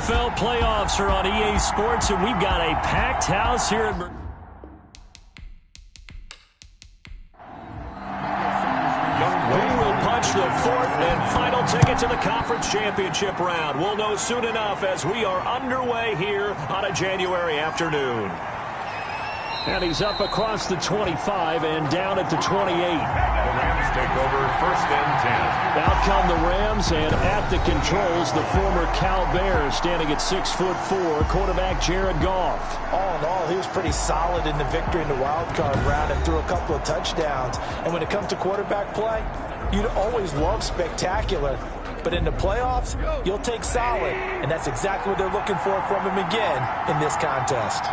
NFL playoffs are on EA Sports, and we've got a packed house here in Who will punch the fourth and final ticket to the conference championship round? We'll know soon enough as we are underway here on a January afternoon. And he's up across the 25 and down at the 28. The Rams take over first and 10. Out come the Rams, and at the controls, the former Cal Bear standing at 6'4", quarterback Jared Goff. All in all, he was pretty solid in the victory in the wild card round and threw a couple of touchdowns. And when it comes to quarterback play, you'd always love spectacular. But in the playoffs, you'll take solid. And that's exactly what they're looking for from him again in this contest.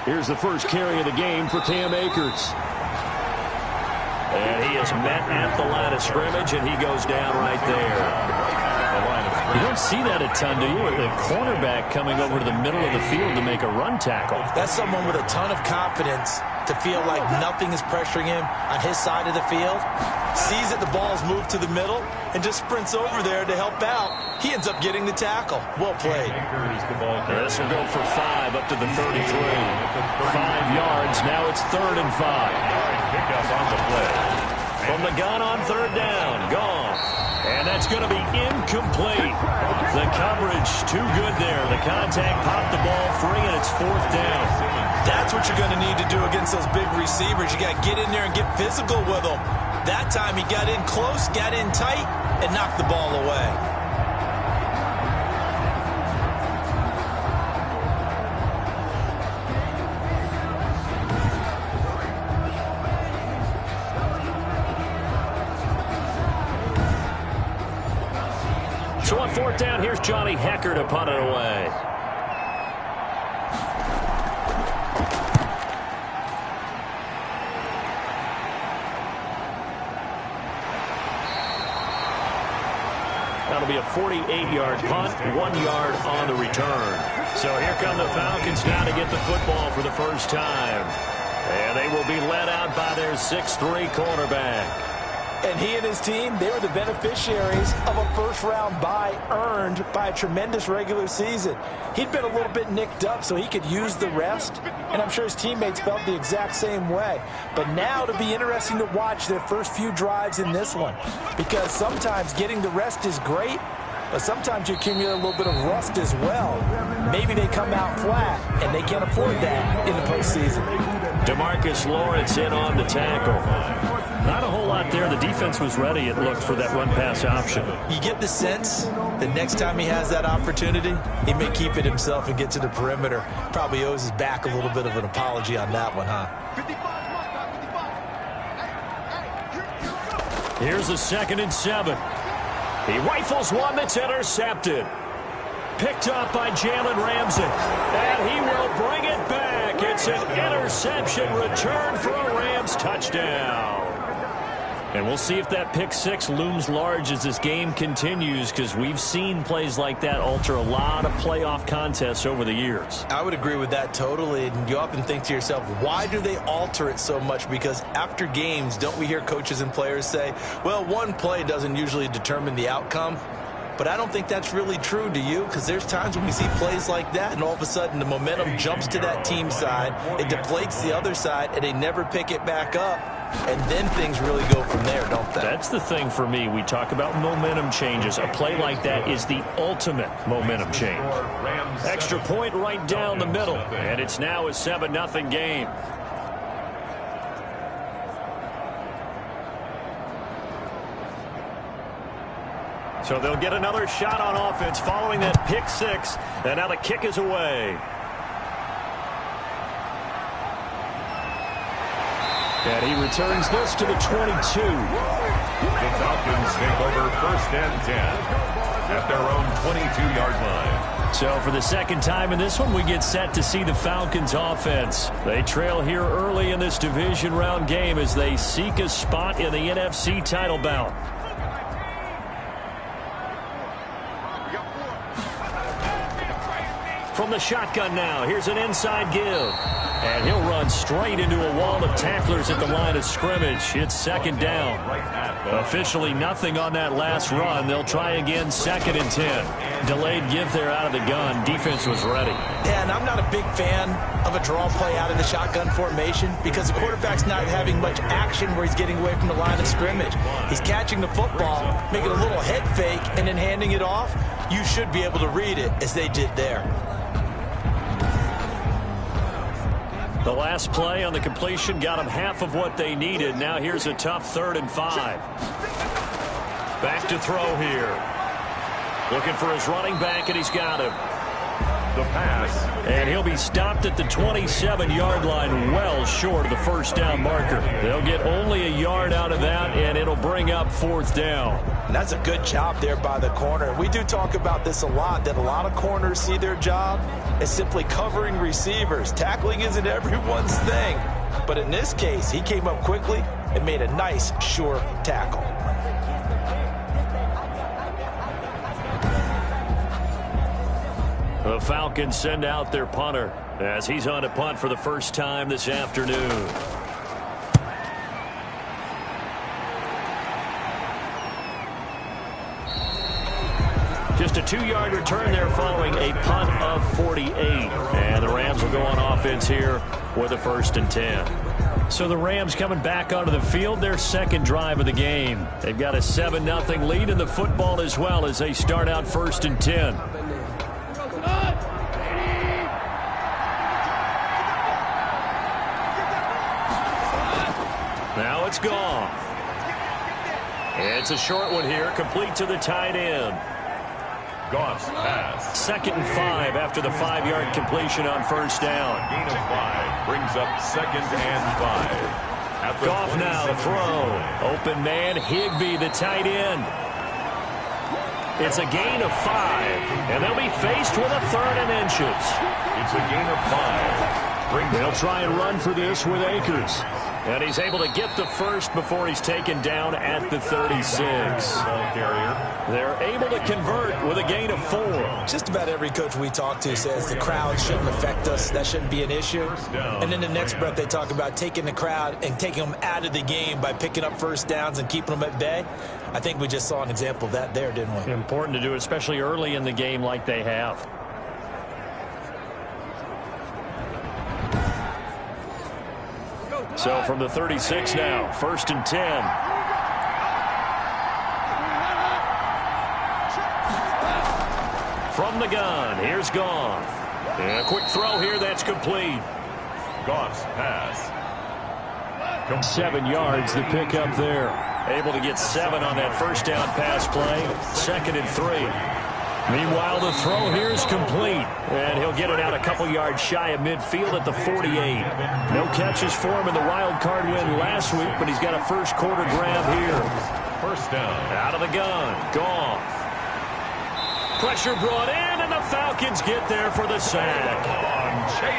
Here's the first carry of the game for Cam Akers. And he is met at the line of scrimmage, and he goes down right there. You don't see that a ton, do you? The cornerback coming over to the middle of the field to make a run tackle. That's someone with a ton of confidence to feel like nothing is pressuring him on his side of the field. Sees that the ball is moved to the middle and just sprints over there to help out. He ends up getting the tackle. Well played. This will go for 5 up to the 33. 5 yards. Now it's 3rd and 5. Pick up on the play. From the gun on 3rd down. Goff. And that's going to be incomplete. The coverage too good there. The contact popped the ball free, and it's 4th down. That's what you're going to need to do against those big receivers. You got to get in there and get physical with them. That time he got in close, got in tight, and knocked the ball away. So on 4th down, here's Johnny Hecker to punt it away. That'll be a 48-yard punt, 1 yard on the return. So here come the Falcons now to get the football for the first time. And they will be led out by their 6'3" cornerback. And he and his team, they were the beneficiaries of a first-round bye earned by a tremendous regular season. He'd been a little bit nicked up, so he could use the rest, and I'm sure his teammates felt the exact same way. But now it'll be interesting to watch their first few drives in this one, because sometimes getting the rest is great, but sometimes you accumulate a little bit of rust as well. Maybe they come out flat, and they can't afford that in the postseason. DeMarcus Lawrence in on the tackle. Not a whole lot there. The defense was ready, it looked, for that run-pass option. You get the sense that next time he has that opportunity, he may keep it himself and get to the perimeter. Probably owes his back a little bit of an apology on that one, huh? Here's a 2nd and 7. He rifles one that's intercepted. Picked up by Jalen Ramsey. And he will bring it back. It's an interception return for a Rams touchdown. And we'll see if that pick 6 looms large as this game continues, because we've seen plays like that alter a lot of playoff contests over the years. I would agree with that totally. And you often think to yourself, why do they alter it so much? Because after games, don't we hear coaches and players say, well, one play doesn't usually determine the outcome? But I don't think that's really true, do you? Because there's times when we see plays like that, and all of a sudden the momentum jumps to that team side, it deflates the other side, and they never pick it back up. And then things really go from there, don't they? That's the thing for me. We talk about momentum changes. A play like that is the ultimate momentum change. Extra point right down the middle. And it's now a 7-0 game. So they'll get another shot on offense following that pick 6. And now the kick is away. And he returns this to the 22. The Falcons take over first and 10 at their own 22-yard line. So for the second time in this one, we get set to see the Falcons offense. They trail here early in this division round game as they seek a spot in the NFC title bout. From the shotgun now, here's an inside give. And he'll run straight into a wall of tacklers at the line of scrimmage. It's 2nd down. Officially nothing on that last run. They'll try again, 2nd and 10. Delayed give there out of the gun. Defense was ready. Yeah, and I'm not a big fan of a draw play out of the shotgun formation because the quarterback's not having much action where he's getting away from the line of scrimmage. He's catching the football, making a little head fake, and then handing it off. You should be able to read it as they did there. The last play on the completion got them half of what they needed. Now here's a tough 3rd and 5. Back to throw here. Looking for his running back, and he's got him. The pass. And he'll be stopped at the 27-yard line, well short of the first down marker. They'll get only a yard out of that, and it'll bring up 4th down. And that's a good job there by the corner. We do talk about this a lot, that a lot of corners see their job as simply covering receivers. Tackling isn't everyone's thing. But in this case, he came up quickly and made a nice, sure tackle. The Falcons send out their punter as he's on to punt for the first time this afternoon. Just a 2-yard return there following a punt of 48. And the Rams will go on offense here with a 1st and 10. So the Rams coming back onto the field, their second drive of the game. They've got a 7-0 lead in the football as well as they start out 1st and 10. Now it's gone. It's a short one here, complete to the tight end. Goff's pass. 2nd and 5 after the 5-yard completion on first down. Gain of 5 brings up 2nd and 5. Goff now to throw. Open man, Higbee, the tight end. It's a gain of 5, and they'll be faced with a 3rd and inches. It's a gain of 5. They'll try and run for this with Akers. And he's able to get the first before he's taken down at the 36. They're able to convert with a gain of 4. Just about every coach we talk to says the crowd shouldn't affect us. That shouldn't be an issue. And in the next breath, they talk about taking the crowd and taking them out of the game by picking up first downs and keeping them at bay. I think we just saw an example of that there, didn't we? Important to do, especially early in the game like they have. So from the 36 now, 1st and 10. From the gun, here's Goff. And a quick throw here, that's complete. Goff's pass. 7 yards, the pickup there. Able to get 7 on that first down pass play. 2nd and 3. Meanwhile, the throw here is complete. And he'll get it out a couple yards shy of midfield at the 48. No catches for him in the wild card win last week, but he's got a first quarter grab here. First down. Out of the gun. Goff. Pressure brought in, and the Falcons get there for the sack.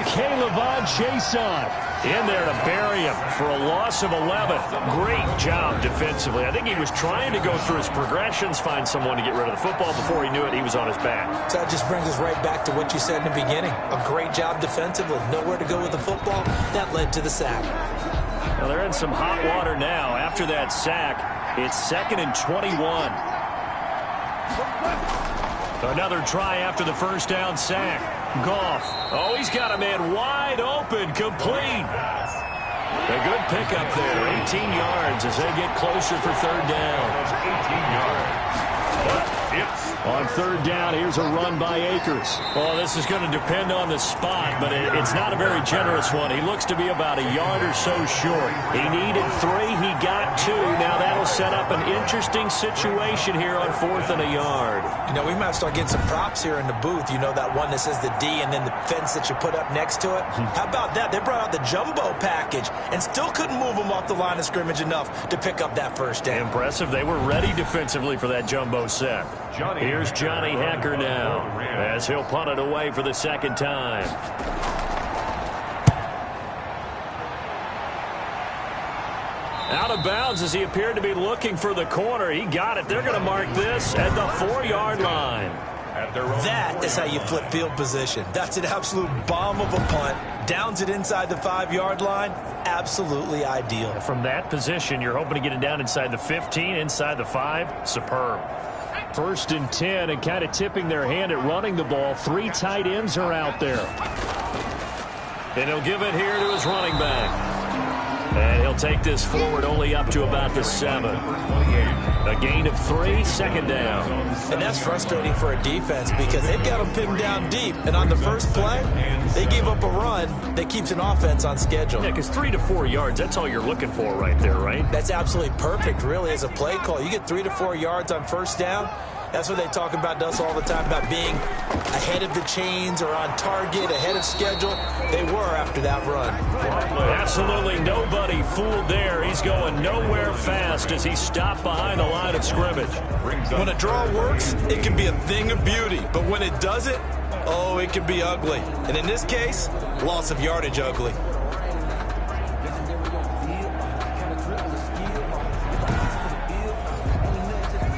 Caleb Chason in there to bury him for a loss of 11. Great job defensively. I think he was trying to go through his progressions, find someone to get rid of the football. Before he knew it, he was on his back. So that just brings us right back to what you said in the beginning. A great job defensively. Nowhere to go with the football. That led to the sack. Well, they're in some hot water now. After that sack, it's 2nd and 21. Another try after the first down sack. Goff. Oh, he's got a man wide open, complete. A good pickup there, 18 yards as they get closer for 3rd down. 18 yards. But it's on 3rd down, here's a run by Akers. Well, this is going to depend on the spot, but it's not a very generous one. He looks to be about a yard or so short. He needed 3. He got 2. Now that'll set up an interesting situation here on 4th and a yard. You know, we might start getting some props here in the booth. You know, that one that says the D and then the fence that you put up next to it. How about that? They brought out the jumbo package and still couldn't move them off the line of scrimmage enough to pick up that first down. Impressive. They were ready defensively for that jumbo set. Here's Johnny Hecker now as he'll punt it away for the 2nd time. Out of bounds as he appeared to be looking for the corner. He got it. They're going to mark this at the 4-yard line. That is how you flip field position. That's an absolute bomb of a punt. Downs it inside the 5-yard line. Absolutely ideal. From that position, you're hoping to get it down inside the 15, inside the 5. Superb. 1st and 10, and kind of tipping their hand at running the ball. 3 tight ends are out there. And he'll give it here to his running back. And he'll take this forward only up to about the 7. A gain of 3, 2nd down. And that's frustrating for a defense because they've got them pinned down deep. And on the first play, they give up a run that keeps an offense on schedule. Yeah, because 3 to 4 yards, that's all you're looking for right there, right? That's absolutely perfect, really, as a play call. You get 3 to 4 yards on first down. That's what they talk about us all the time, about being ahead of the chains or on target, ahead of schedule. They were after that run. Absolutely nobody fooled there. He's going nowhere fast as he stopped behind the line of scrimmage. When a draw works, it can be a thing of beauty. But when it doesn't, oh, it can be ugly. And in this case, loss of yardage ugly.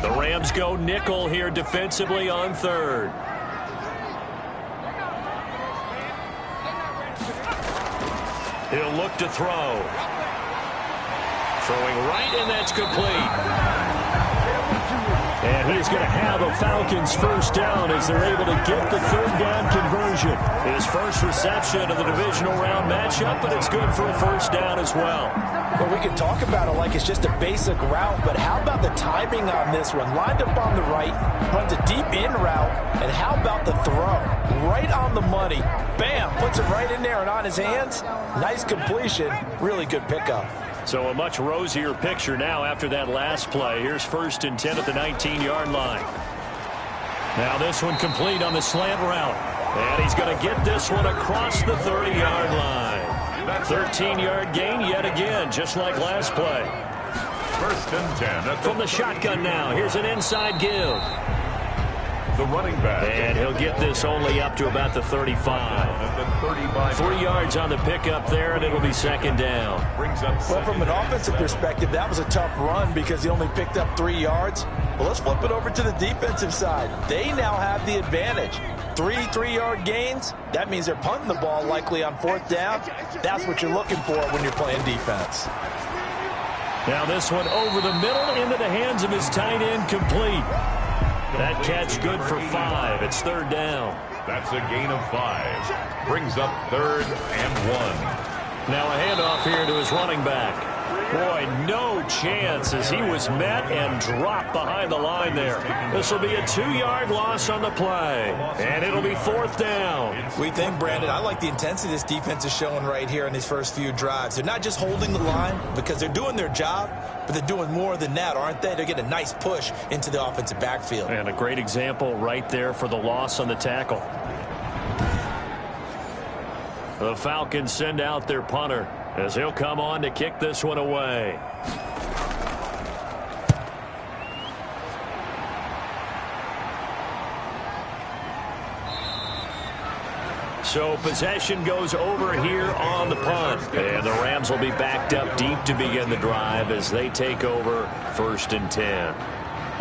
The Rams go nickel here defensively on 3rd. He'll look to throw. Throwing right, and that's complete. And he's going to have a Falcons first down as they're able to get the 3rd down conversion. His first reception of the divisional round matchup, but it's good for a first down as well. Well, we can talk about it like it's just a basic route, but how about the timing on this one? Lined up on the right, runs a deep in route, and how about the throw? Right on the money. Bam, puts it right in there and on his hands. Nice completion. Really good pickup. So a much rosier picture now after that last play. Here's 1st and 10 at the 19-yard line. Now this one complete on the slant route. And he's going to get this one across the 30-yard line. 13-yard gain yet again, just like last play. 1st and 10. From the shotgun now, here's an inside give. The running back. And he'll get this only up to about the 35. 3 yards on the pickup there, and it'll be 2nd down. Well, from an offensive perspective, that was a tough run because he only picked up 3 yards. Well, let's flip it over to the defensive side. They now have the advantage. 3 3-yard gains. That means they're punting the ball likely on 4th down. That's what you're looking for when you're playing defense. Now this one over the middle into the hands of his tight end, complete. That catch good for 5. It's 3rd down. That's a gain of 5. Brings up 3rd and 1. Now a handoff here to his running back. Boy, no chance as he was met and dropped behind the line there. This will be a 2-yard loss on the play. And it'll be 4th down. We think, Brandon, I like the intensity this defense is showing right here in these first few drives. They're not just holding the line because they're doing their job, but they're doing more than that, aren't they? They're getting a nice push into the offensive backfield. And a great example right there for the loss on the tackle. The Falcons send out their punter as he'll come on to kick this one away. So possession goes over here on the punt. And the Rams will be backed up deep to begin the drive as they take over 1st and 10.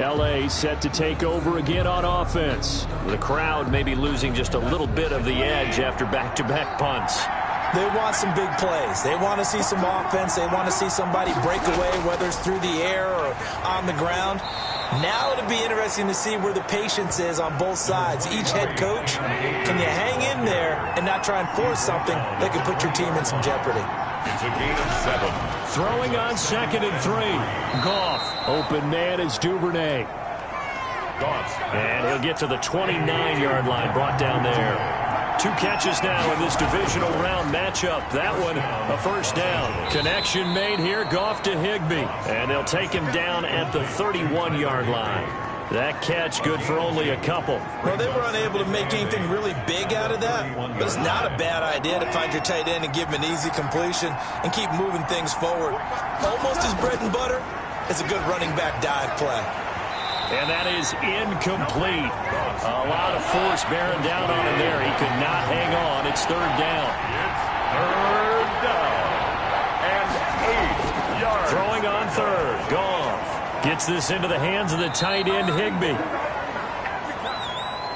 L.A. set to take over again on offense. The crowd may be losing just a little bit of the edge after back-to-back punts. They want some big plays. They want to see some offense. They want to see somebody break away, whether it's through the air or on the ground. Now it'll be interesting to see where the patience is on both sides. Each head coach, can you hang in there and not try and force something that could put your team in some jeopardy? It's a gain of 7. Throwing on 2nd and 3. Goff. Open man is Duvernay. Goff. And he'll get to the 29-yard line, brought down there. 2 catches now in this divisional round matchup. That one, a first down. Connection made here, Goff to Higbee. And they'll take him down at the 31-yard line. That catch good for only a couple. Well, they were unable to make anything really big out of that, but it's not a bad idea to find your tight end and give him an easy completion and keep moving things forward. Almost as bread and butter as a good running back dive play. And that is incomplete. A lot of force bearing down on him there. He could not hang on. It's 3rd down. It's 3rd down. And 8 yards. Throwing on 3rd. Goff gets this into the hands of the tight end, Higbee.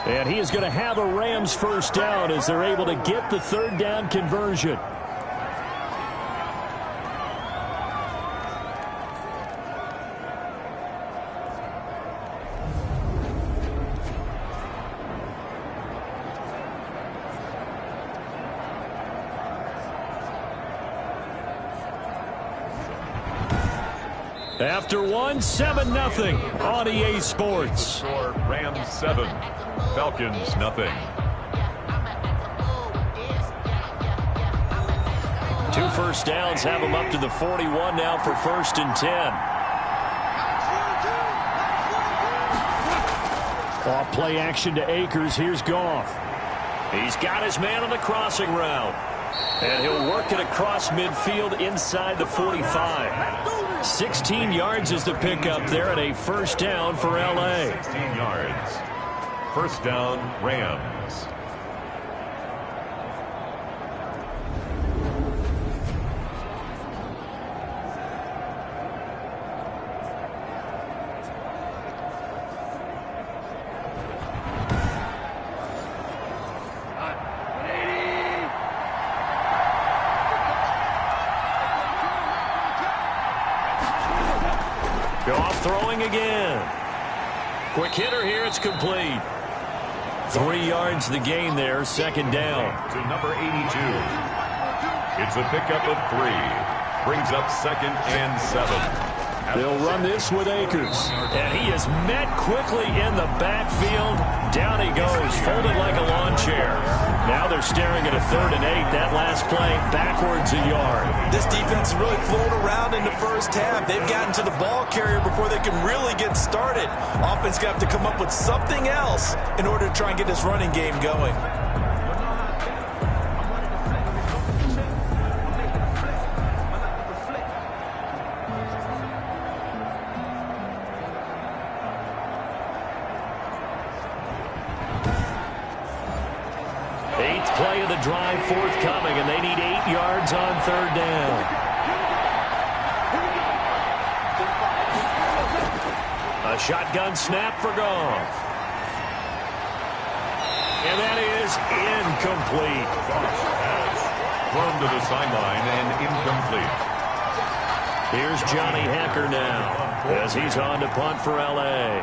And he is going to have a Rams first down as they're able to get the third down conversion. After one, 7-0 on EA Sports. Rams 7, Falcons nothing. 2 first downs have them up to the 41 now for 1st and 10. Off play action to Akers. Here's Goff. He's got his man on the crossing route. And he'll work it across midfield inside the 45. 16 yards is the pickup there, and a first down for L.A. 16 yards. First down, Rams. Goff throwing again. Quick hitter here. It's complete. 3 yards the gain there. Second down. To number 82. It's a pickup of 3. Brings up 2nd and 7. They'll run this with Akers. And he is met quickly in the backfield. Down he goes, folded like a lawn chair. Now they're staring at a 3rd and 8. That last play, backwards a yard. This defense has really flowed around in the first half. They've gotten to the ball carrier before they can really get started. Offense going to have to come up with something else in order to try and get this running game going. Play of the drive forthcoming, and they need 8 yards on 3rd down. A shotgun snap for Goff. And that is incomplete. Thrown to the sideline and incomplete. Here's Johnny Hacker now as he's on to punt for L.A.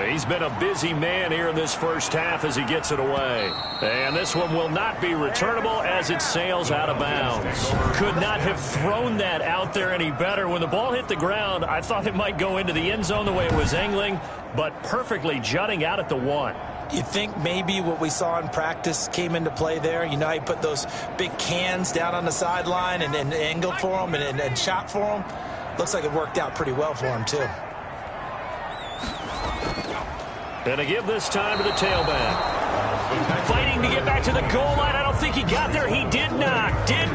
He's been a busy man here in this first half as he gets it away. And this one will not be returnable as it sails out of bounds. Could not have thrown that out there any better. When the ball hit the ground, I thought it might go into the end zone the way it was angling, but perfectly jutting out at the 1. You think maybe what we saw in practice came into play there? You know how you put those big cans down on the sideline and angled for them and shot for them? Looks like it worked out pretty well for him, too. And to give this time to the tailback. Fighting to get back to the goal line. I don't think he got there. He did not get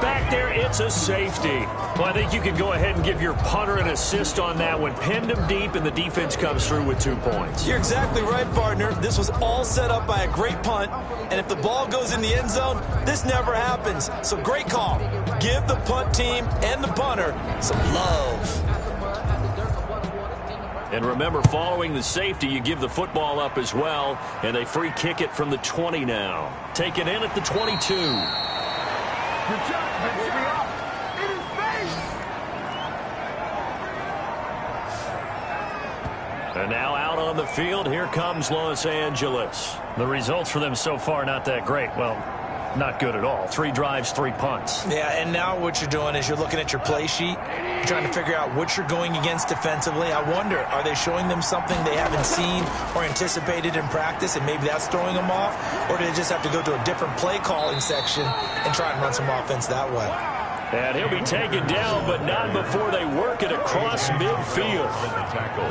back there. It's a safety. Well, I think you can go ahead and give your punter an assist on that one. Pinned him deep, and the defense comes through with 2 points. You're exactly right, partner. This was all set up by a great punt. And if the ball goes in the end zone, this never happens. So great call. Give the punt team and the punter some love. And remember, following the safety, you give the football up as well, and they free kick it from the 20 now. Taken in at the 22. Good job, baby. It is face. And now out on the field, here comes Los Angeles. The results for them so far, not that great. Well, not good at all. 3 drives, 3 punts. Yeah, and now what you're doing is you're looking at your play sheet. You're trying to figure out what you're going against defensively. I wonder, are they showing them something they haven't seen or anticipated in practice, and maybe that's throwing them off? Or do they just have to go to a different play calling section and try and run some offense that way? And he'll be taken down, but not before they work it across midfield.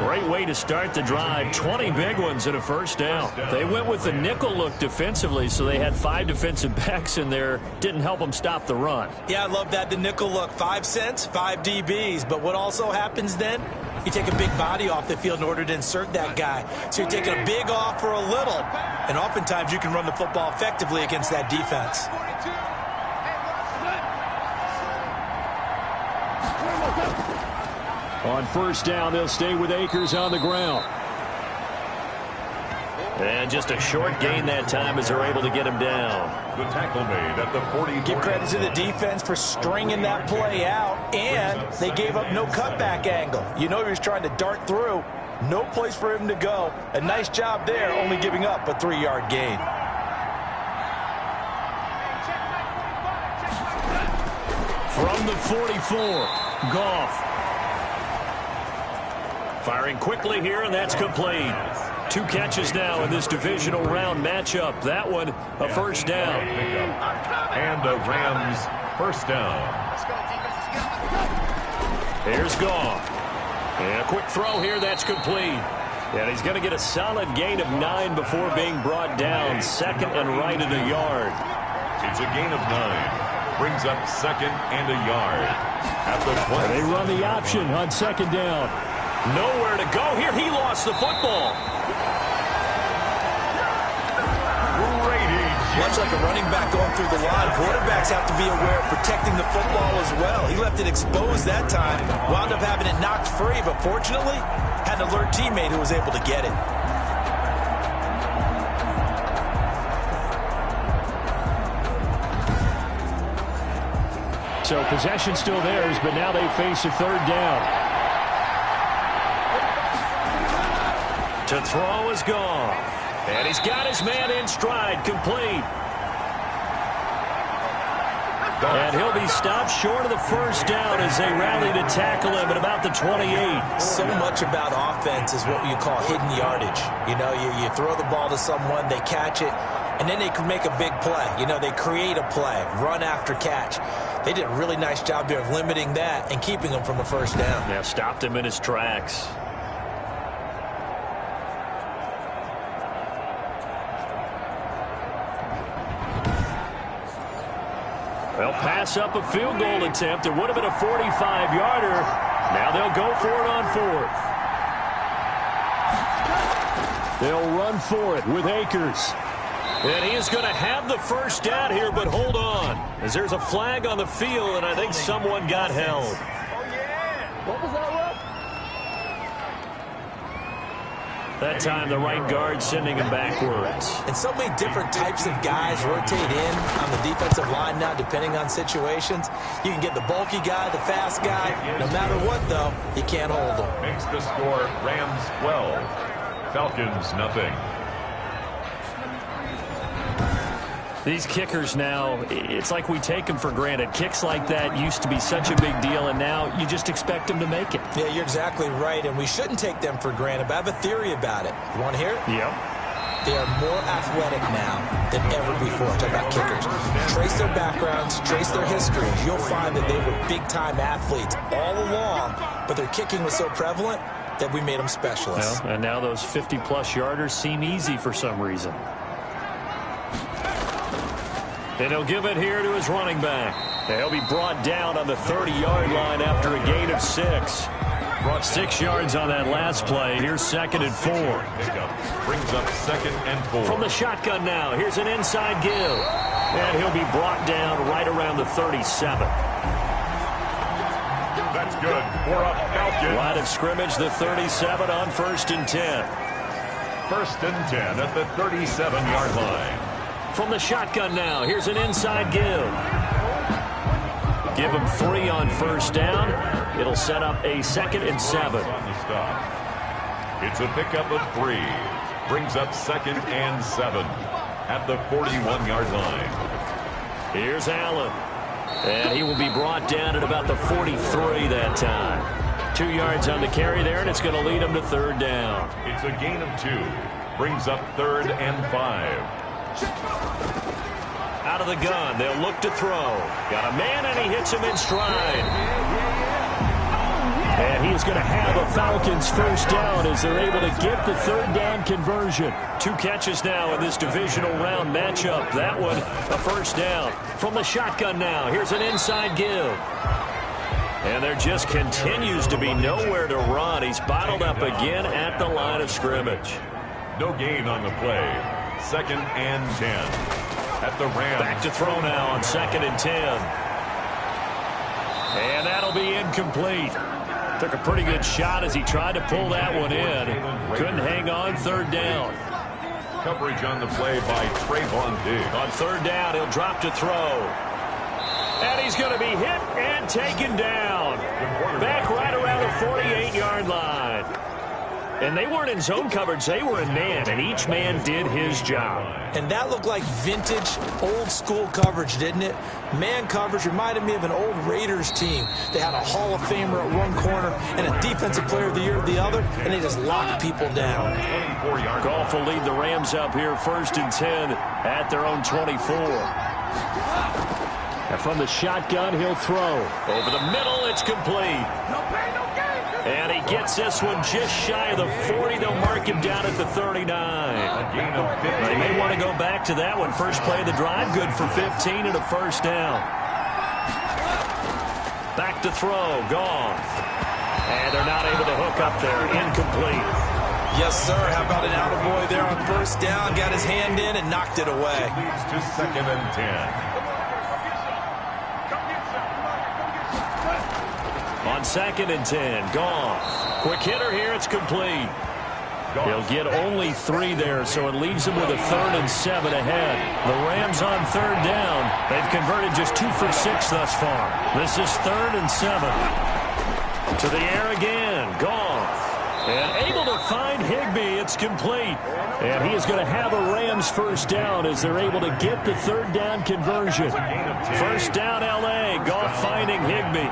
Great way to start the drive. 20 big ones and a first down. They went with the nickel look defensively, so they had 5 defensive backs in there. Didn't help them stop the run. Yeah, I love that. The nickel look. 5 cents, 5 DBs. But what also happens then? You take a big body off the field in order to insert that guy. So you're taking a big off for a little. And oftentimes you can run the football effectively against that defense. On first down, they'll stay with Akers on the ground. And just a short gain that time as they're able to get him down. The tackle made at the 40. Give credit to the defense for stringing that play out, and they gave up no cutback angle. You know he was trying to dart through. No place for him to go. A nice job there, only giving up a 3-yard gain. From the 44, Goff. Firing quickly here, and that's complete. 2 catches now in this divisional round matchup. That one, a first down. And the Rams first down. Here's Goff. And a quick throw here, that's complete. And he's going to get a solid gain of 9 before being brought down. Second and right at a yard. It's a gain of 9. Brings up second and a yard. At the 20. They run the option on second down. Nowhere to go here. He lost the football. Much like a running back going through the line, quarterbacks have to be aware of protecting the football as well. He left it exposed that time, wound up having it knocked free, but fortunately, had an alert teammate who was able to get it. So possession still theirs, but now they face a third down. To throw is Goff. And he's got his man in stride, complete. And he'll be stopped short of the first down as they rally to tackle him at about the 28. So much about offense is what you call hidden yardage. You know, you throw the ball to someone, they catch it, and then they can make a big play. You know, they create a play, run after catch. They did a really nice job there of limiting that and keeping him from a first down. Yeah, stopped him in his tracks. They'll pass up a field goal attempt. It would have been a 45-yarder. Now they'll go for it on 4th. They'll run for it with Akers. And he is going to have the first down here, but hold on. As there's a flag on the field, and I think someone got held. Oh, yeah. What was that, That time, the right guard sending him backwards. And so many different types of guys rotate in on the defensive line now, depending on situations. You can get the bulky guy, the fast guy. No matter what, though, you can't hold them. Makes the score Rams 12, Falcons nothing. These kickers now, it's like we take them for granted. Kicks like that used to be such a big deal, and now you just expect them to make it. Yeah, you're exactly right, and we shouldn't take them for granted, but I have a theory about it. You want to hear it? Yep. They are more athletic now than ever before. Talk about kickers. Trace their backgrounds, trace their histories. You'll find that they were big-time athletes all along, but their kicking was so prevalent that we made them specialists. Well, and now those 50-plus yarders seem easy for some reason. And he'll give it here to his running back. He'll be brought down on the 30-yard line after a gain of 6. Brought 6 yards on that last play. Here's 2nd and 4. Brings up 2nd and 4. From the shotgun now, here's an inside give. And he'll be brought down right around the 37. That's good for a Falcon. Line of scrimmage, the 37 on 1st and 10. 1st and 10 at the 37-yard line. From the shotgun now, here's an inside give. Give him 3 on 1st down. It'll set up a 2nd and 7. On the stop. It's a pickup of 3. Brings up 2nd and 7 at the 41-yard line. Here's Allen. And he will be brought down at about the 43 that time. 2 yards on the carry there, and it's going to lead him to 3rd down. It's a gain of 2. Brings up 3rd and 5. Out of the gun, they'll look to throw. Got a man, and he hits him in stride. And he's going to have a Falcons first down as they're able to get the 3rd down conversion. 2 catches now in this divisional round matchup. That one, a first down. From the shotgun now, here's an inside give. And there just continues to be nowhere to run. He's bottled up again at the line of scrimmage. No gain on the play. 2nd and 10 at the Rams. Back to throw now on 2nd and 10. And that'll be incomplete. Took a pretty good shot as he tried to pull that one in. Couldn't hang on 3rd down. Coverage on the play by Trayvon Diggs. On third down, he'll drop to throw. And he's going to be hit and taken down. Back right around the 48-yard line. And they weren't in zone coverage. They were in man, and each man did his job. And that looked like vintage, old-school coverage, didn't it? Man coverage reminded me of an old Raiders team. They had a Hall of Famer at one corner and a Defensive Player of the Year at the other, and they just locked people down. Goff will lead the Rams up here 1st and 10 at their own 24. And from the shotgun, he'll throw. Over the middle, it's complete. And he gets this one just shy of the 40. They'll mark him down at the 39. They may want to go back to that one. First play of the drive, good for 15 and a first down. Back to throw, Goff. And they're not able to hook up there. Incomplete. Yes, sir. How about an attaboy there on first down? Got his hand in and knocked it away. Leads to 2nd and 10. On 2nd and 10, Goff. Quick hitter here, it's complete. He'll get only 3 there, so it leaves him with a 3rd and 7 ahead. The Rams on third down. They've converted just 2 for 6 thus far. This is 3rd and 7. To the air again, Goff. And able to find Higbee, it's complete. And he is going to have a Rams first down as they're able to get the 3rd down conversion. First down, L.A., Goff finding Higbee.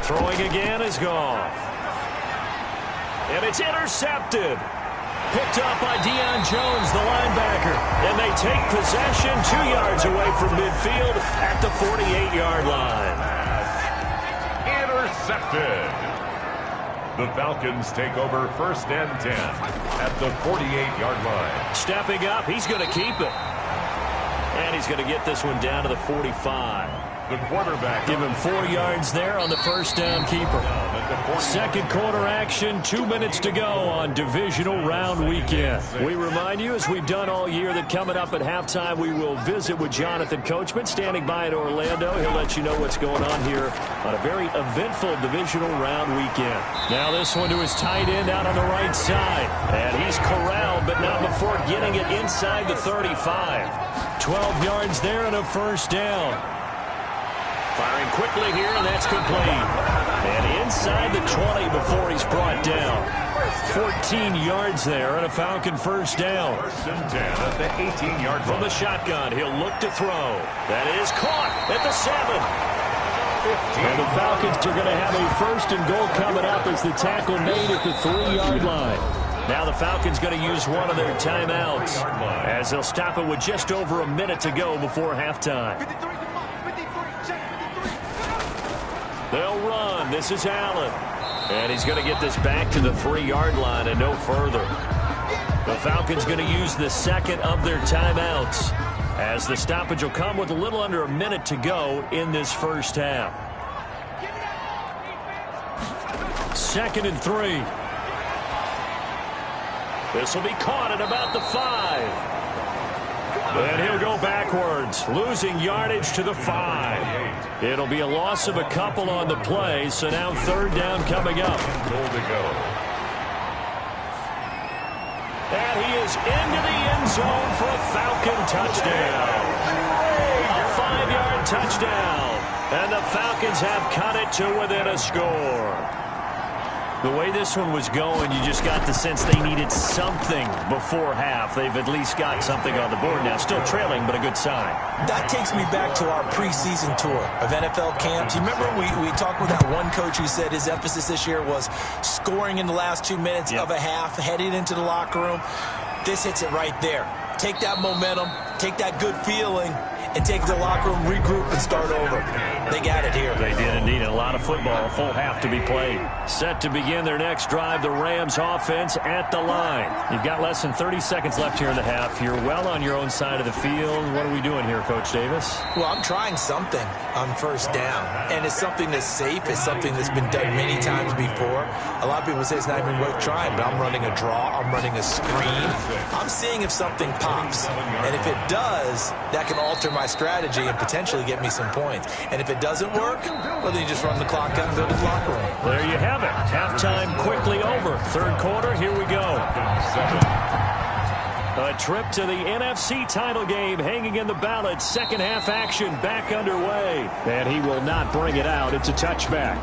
Throwing again is Goff. And it's intercepted. Picked up by Deion Jones, the linebacker. And they take possession 2 yards away from midfield at the 48-yard line. Intercepted. The Falcons take over 1st and 10 at the 48-yard line. Stepping up, he's going to keep it. And he's going to get this one down to the 45. The quarterback. Give him 4 yards there on the first down keeper. Second quarter action, 2 minutes to go on divisional round weekend. We remind you, as we've done all year, that coming up at halftime, we will visit with Jonathan Coachman, standing by in Orlando. He'll let you know what's going on here on a very eventful divisional round weekend. Now this one to his tight end out on the right side. And he's corralled, but not before getting it inside the 35. 12 yards there and a first down. Firing quickly here, and that's complete. And inside the 20 before he's brought down. 14 yards there and a Falcon first down. 1st and 10 at the 18-yard line. From the shotgun, he'll look to throw. That is caught at the 7. And the Falcons are going to have a 1st and goal coming up as the tackle made at the 3-yard line. Now the Falcons going to use one of their timeouts as they'll stop it with just over a minute to go before halftime. They'll run. This is Allen. And he's going to get this back to the 3-yard line and no further. The Falcons going to use the second of their timeouts as the stoppage will come with a little under a minute to go in this first half. 2nd and 3. This will be caught at about the 5. And he'll go backwards, losing yardage to the 5. It'll be a loss of a couple on the play, so now 3rd down coming up. Goal to go. And he is into the end zone for a Falcon touchdown. A 5-yard touchdown. And the Falcons have cut it to within a score. The way this one was going, you just got the sense they needed something before half. They've at least got something on the board now. Still trailing, but a good sign. That takes me back to our preseason tour of NFL camps. You remember we talked with that one coach who said his emphasis this year was scoring in the last 2 minutes of a half, heading into the locker room. This hits it right there. Take that momentum, take that good feeling, and take it to the locker room, regroup, and start over. They got it here. They did indeed. A lot of football, a full half to be played. Set to begin their next drive, the Rams offense at the line. You've got less than 30 seconds left here in the half. You're well on your own side of the field. What are we doing here, Coach Davis? Well, I'm trying something on first down, and it's something that's safe. It's something that's been done many times before. A lot of people say it's not even worth trying, but I'm running a draw. I'm running a screen. I'm seeing if something pops, and if it does, that can alter my my strategy and potentially get me some points. And if it doesn't work, well, then you just run the clock out and go to the locker room. There you have it. Halftime quickly over. Third quarter, here we go. A trip to the NFC title game hanging in the balance. Second half action back underway. And he will not bring it out. It's a touchback.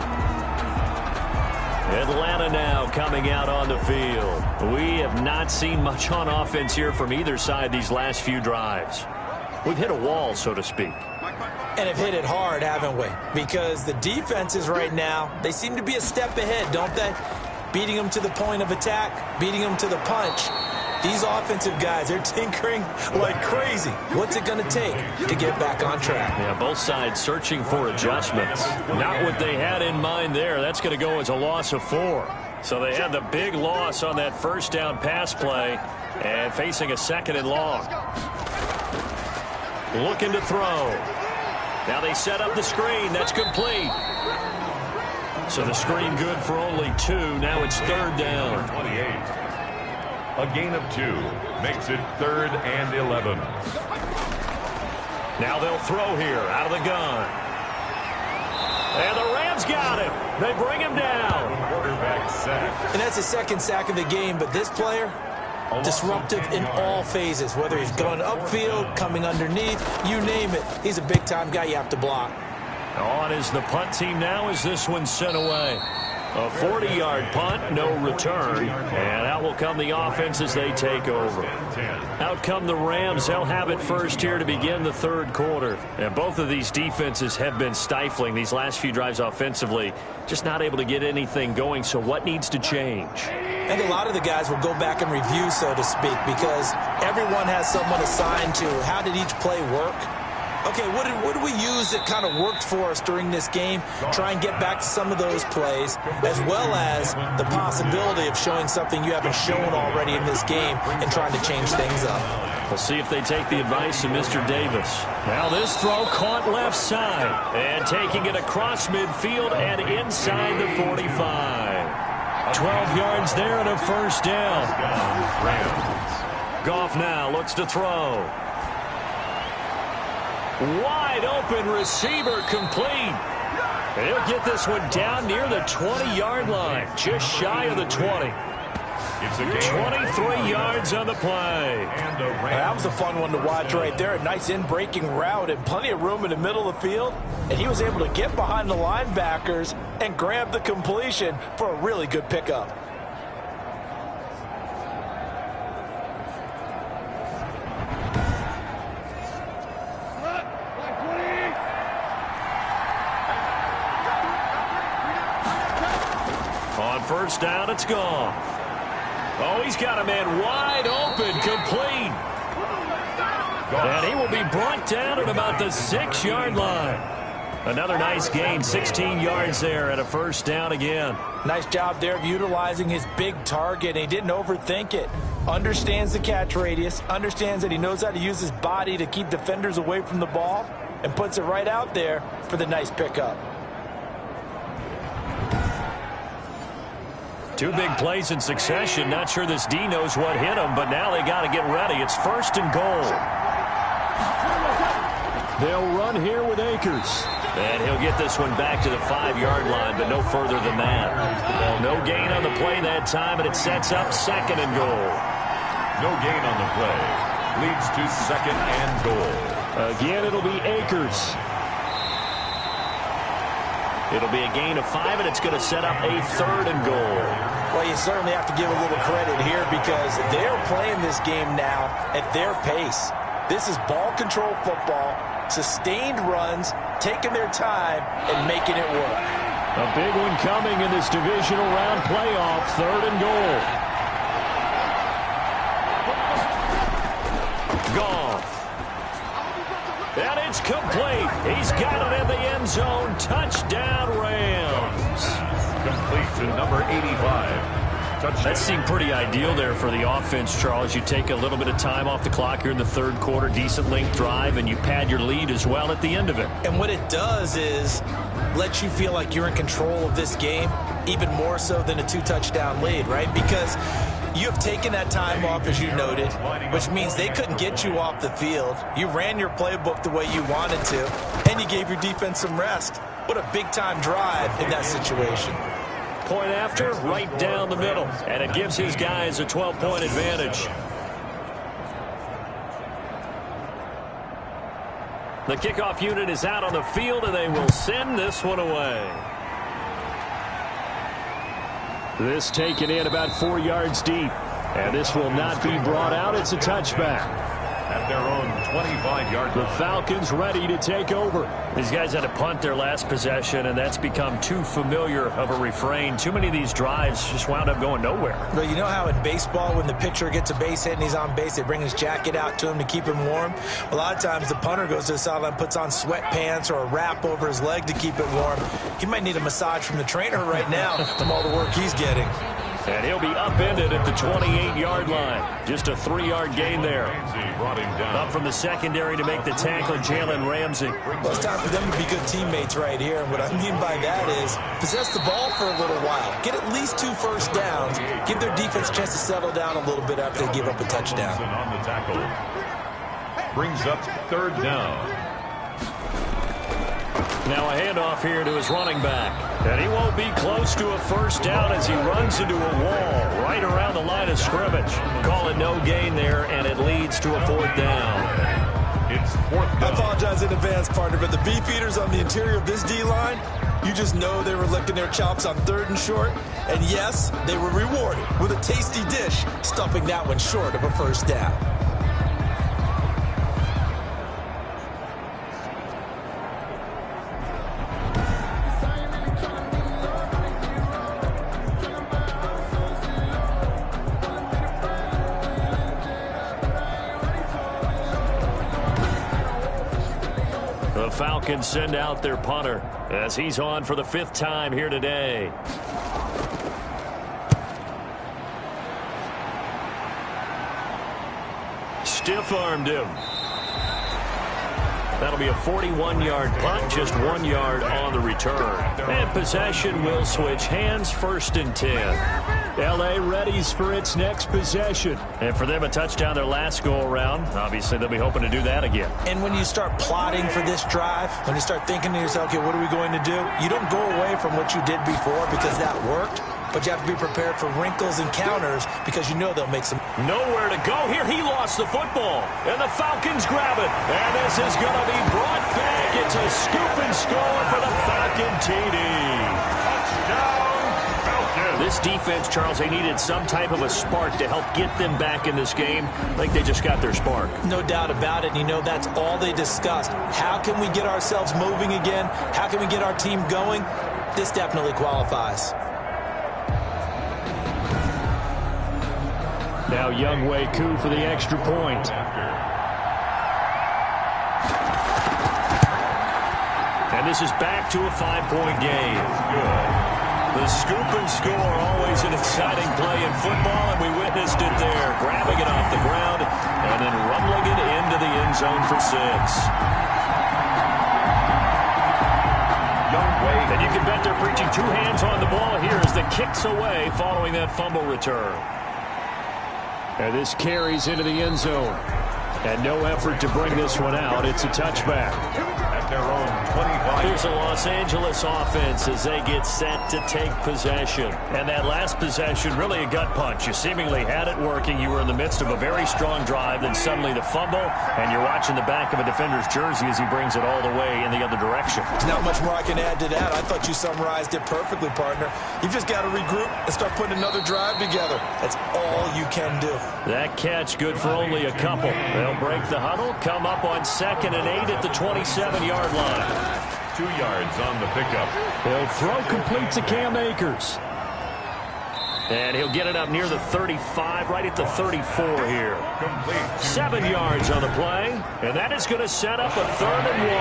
Atlanta now coming out on the field. We have not seen much on offense here from either side these last few drives. We've hit a wall, so to speak. And have hit it hard, haven't we? Because the defenses right now, they seem to be a step ahead, don't they? Beating them to the point of attack, beating them to the punch. These offensive guys, they're tinkering like crazy. What's it going to take to get back on track? Yeah, both sides searching for adjustments. Not what they had in mind there. That's going to go as a loss of 4. So they had the big loss on that first down pass play and facing a second and long. Looking to throw. Now they set up the screen. That's complete. So the screen good for only 2. Now it's third down. 28. A gain of 2 makes it 3rd and 11. Now they'll throw here out of the gun. And the Rams got him. They bring him down. Quarterback sack. And that's the second sack of the game, but this player, disruptive in all phases, whether he's going upfield, coming underneath, you name it. He's a big-time guy you have to block. On is the punt team now as this one's sent away. A 40-yard punt, no return. And out will come the offense as they take over. Out come the Rams. They'll have it first here to begin the third quarter. And both of these defenses have been stifling these last few drives offensively. Just not able to get anything going. So what needs to change? I think a lot of the guys will go back and review, so to speak, because everyone has someone assigned to how did each play work. Okay, what did we use that kind of worked for us during this game? Try and get back to some of those plays, as well as the possibility of showing something you haven't shown already in this game and trying to change things up. We'll see if they take the advice of Mr. Davis. Now this throw caught left side. And taking it across midfield and inside the 45. 12 yards there and a first down. Goff now looks to throw. Wide open receiver complete. He'll get this one down near the 20-yard line. Just shy of the 20. It's a 23 yards on the play. That was a fun one to watch right there. A nice in-breaking route and plenty of room in the middle of the field. And he was able to get behind the linebackers and grab the completion for a really good pickup. First down, it's gone. Oh, he's got a man wide open, complete. And he will be brought down at about the 6-yard line. Another nice gain, 16 yards there at a first down again. Nice job there of utilizing his big target. He didn't overthink it. Understands the catch radius, understands that he knows how to use his body to keep defenders away from the ball, and puts it right out there for the nice pickup. 2 big plays in succession. Not sure this D knows what hit him, but now they got to get ready. It's first and goal. They'll run here with Akers. And he'll get this one back to the 5-yard line, but no further than that. No gain on the play that time, and it sets up second and goal. No gain on the play. Leads to second and goal. Again, it'll be Akers. It'll be a gain of 5, and it's going to set up a third and goal. Well, you certainly have to give a little credit here because they're playing this game now at their pace. This is ball control football, sustained runs, taking their time, and making it work. A big one coming in this divisional round playoff, third and goal. Goff. And it's complete. He's got it in the end zone. Touchdown, Rams. Complete to number 85. Touchdown. That seemed pretty ideal there for the offense, Charles. You take a little bit of time off the clock here in the third quarter, decent length drive, and you pad your lead as well at the end of it. And what it does is let you feel like you're in control of this game, even more so than a 2-touchdown lead, right? Because You have taken that time off, as you noted, which means they couldn't get you off the field. You ran your playbook the way you wanted to, and you gave your defense some rest. What a big-time drive in that situation. Point after, right down the middle, and it gives his guys a 12-point advantage. The kickoff unit is out on the field, and they will send this one away. This taken in about 4 yards deep, and this will not be brought out. It's a touchback. At their own 25-yard line. The Falcons ready to take over. These guys had to punt their last possession, and that's become too familiar of a refrain. Too many of these drives just wound up going nowhere. Well, you know how in baseball, when the pitcher gets a base hit and he's on base, they bring his jacket out to him to keep him warm? A lot of times the punter goes to the sideline, puts on sweatpants or a wrap over his leg to keep it warm. He might need a massage from the trainer right now from all the work he's getting. And he'll be upended at the 28-yard line. Just a 3-yard gain there. Up from the secondary to make the tackle, Jalen Ramsey. Well, it's time for them to be good teammates right here. And what I mean by that is possess the ball for a little while. Get at least 2 first downs. Give their defense a chance to settle down a little bit after they give up a touchdown. On the tackle. Brings up 3rd down. Now a handoff here to his running back. And he won't be close to a first down as he runs into a wall right around the line of scrimmage. Call it no gain there, and it leads to a 4th down. It's 4th down. I apologize in advance, partner, but the beef eaters on the interior of this D-line, you just know they were licking their chops on 3rd and short. And yes, they were rewarded with a tasty dish, stuffing that one short of a first down. The Falcons send out their punter as he's on for the 5th time here today. Stiff-armed him. That'll be a 41-yard punt, just 1 yard on the return. And possession will switch hands, 1st and 10. L.A. readies for its next possession. And for them, a touchdown their last go-around. Obviously, they'll be hoping to do that again. And when you start plotting for this drive, when you start thinking to yourself, okay, what are we going to do? You don't go away from what you did before because that worked, but you have to be prepared for wrinkles and counters because you know they'll make some. Nowhere to go here. He lost the football, and the Falcons grab it. And this is going to be brought back. It's a scoop and score for the Falcon TD. Touchdown. This defense, Charles, they needed some type of a spark to help get them back in this game. I think they just got their spark. No doubt about it. And you know, that's all they discussed. How can we get ourselves moving again? How can we get our team going? This definitely qualifies. Now Younghoe Koo for the extra point. And this is back to a 5-point game. The scoop and score, always an exciting play in football, and we witnessed it there. Grabbing it off the ground and then rumbling it into the end zone for 6. And you can bet they're preaching 2 hands on the ball here as the kick's away following that fumble return. And this carries into the end zone. And no effort to bring this one out. It's a touchback. At their own 25. Here's a Los Angeles offense as they get set to take possession. And that last possession, really a gut punch. You seemingly had it working. You were in the midst of a very strong drive. Then suddenly the fumble, and you're watching the back of a defender's jersey as he brings it all the way in the other direction. There's not much more I can add to that. I thought you summarized it perfectly, partner. You've just got to regroup and start putting another drive together. That's all you can do. That catch good for only a couple. They'll break the huddle, come up on 2nd and 8 at the 27-yard line. 2 yards on the pickup. He'll throw complete to Cam Akers. And he'll get it up near the 35, right at the 34 here. Complete. 7 yards on the play, and that is going to set up a 3rd and 1.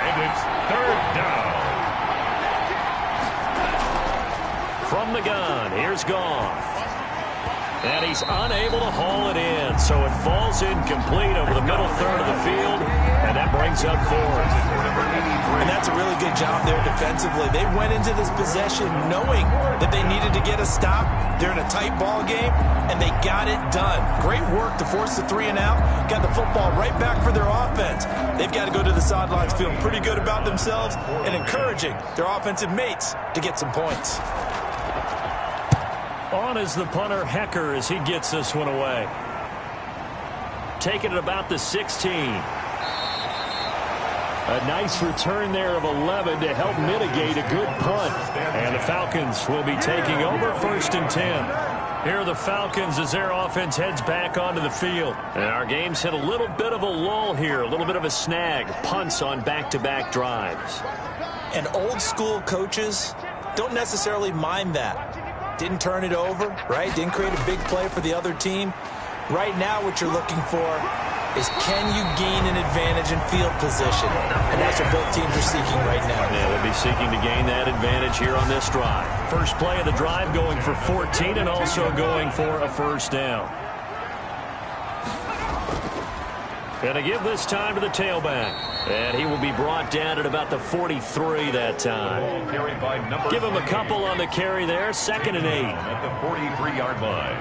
And it's 3rd down. From the gun, here's Goff. And he's unable to haul it in, so it falls incomplete over the middle third of the field, and that brings up fourth. And that's a really good job there defensively. They went into this possession knowing that they needed to get a stop. They're in a tight ball game, and they got it done. Great work to force the 3 and out. Got the football right back for their offense. They've got to go to the sidelines feeling pretty good about themselves and encouraging their offensive mates to get some points. On is the punter, Hecker, as he gets this one away. Taking it about the 16. A nice return there of 11 to help mitigate a good punt. And the Falcons will be taking over 1st and 10. Here are the Falcons as their offense heads back onto the field. And our game's hit a little bit of a lull here, a little bit of a snag. Punts on back-to-back drives. And old school coaches don't necessarily mind that. Didn't turn it over, right? Didn't create a big play for the other team. Right now what you're looking for is, can you gain an advantage in field position? And that's what both teams are seeking right now. Yeah, they'll be seeking to gain that advantage here on this drive. First play of the drive going for 14 and also going for a first down. Going to give this time to the tailback. And he will be brought down at about the 43 that time. Give him a couple on the carry there. 2nd and 8. At the 43-yard line.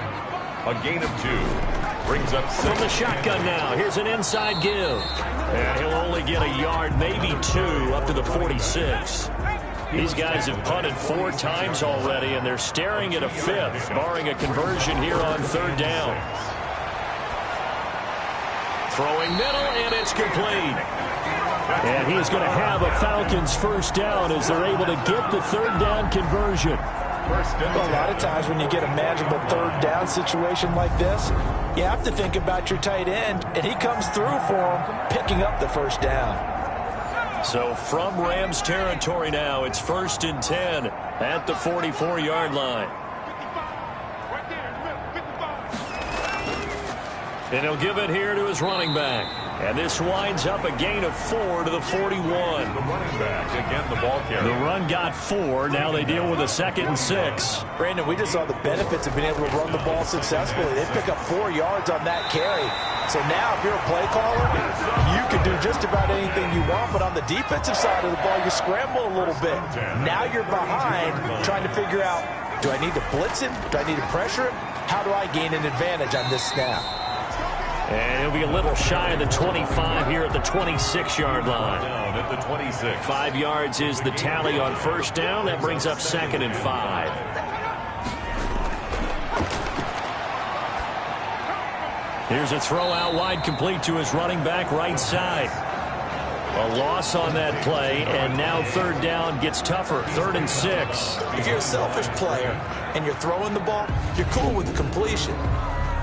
A gain of 2. Brings up 6. From the shotgun now. Here's an inside give. And he'll only get a yard, maybe 2, up to the 46. These guys have punted 4 times already, and they're staring at a 5th, barring a conversion here on 3rd down. Throwing middle, and it's complete. And he's going to have a Falcons first down as they're able to get the 3rd down conversion. Well, a lot of times when you get a manageable 3rd down situation like this, you have to think about your tight end, and he comes through for him, picking up the first down. So from Rams territory now, it's 1st and 10 at the 44-yard line. And he'll give it here to his running back. And this winds up a gain of 4 to the 41. The running back, again, the ball carrier. The run got 4. Now they deal with a 2nd and 6. Brandon, we just saw the benefits of being able to run the ball successfully. They pick up 4 yards on that carry. So now if you're a play caller, you can do just about anything you want. But on the defensive side of the ball, you scramble a little bit. Now you're behind trying to figure out, do I need to blitz him? Do I need to pressure him? How do I gain an advantage on this snap? And he'll be a little shy of the 25 here at the 26-yard line. Down at the 26. 5 yards is the tally on first down. That brings up 2nd and 5. Here's a throw out wide, complete to his running back right side. A loss on that play, and now 3rd down gets tougher. 3rd and 6. If you're a selfish player and you're throwing the ball, you're cool with the completion.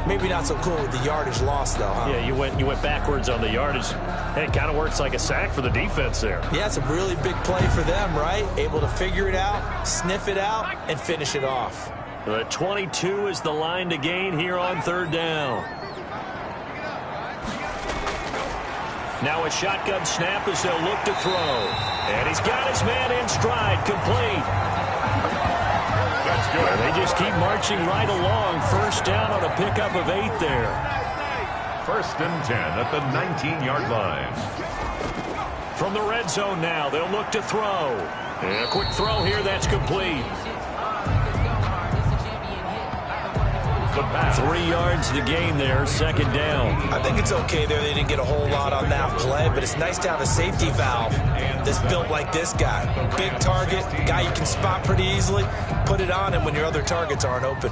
Maybe not so cool with the yardage loss, though, huh? Yeah, you went backwards on the yardage. It kind of works like a sack for the defense there. Yeah, it's a really big play for them, right? Able to figure it out, sniff it out, and finish it off. The 22 is the line to gain here on 3rd down. Now a shotgun snap as they'll look to throw. And he's got his man in stride, complete. That's good. They just keep marching right along. First down on a pickup of 8 there. 1st and 10 at the 19-yard line. From the red zone now, they'll look to throw. And a quick throw here, that's complete. The pass. 3 yards the gain there, 2nd down. I think it's okay there. They didn't get a whole lot on that play, but it's nice to have a safety valve that's built like this guy. Big target, guy you can spot pretty easily. Put it on him when your other targets aren't open.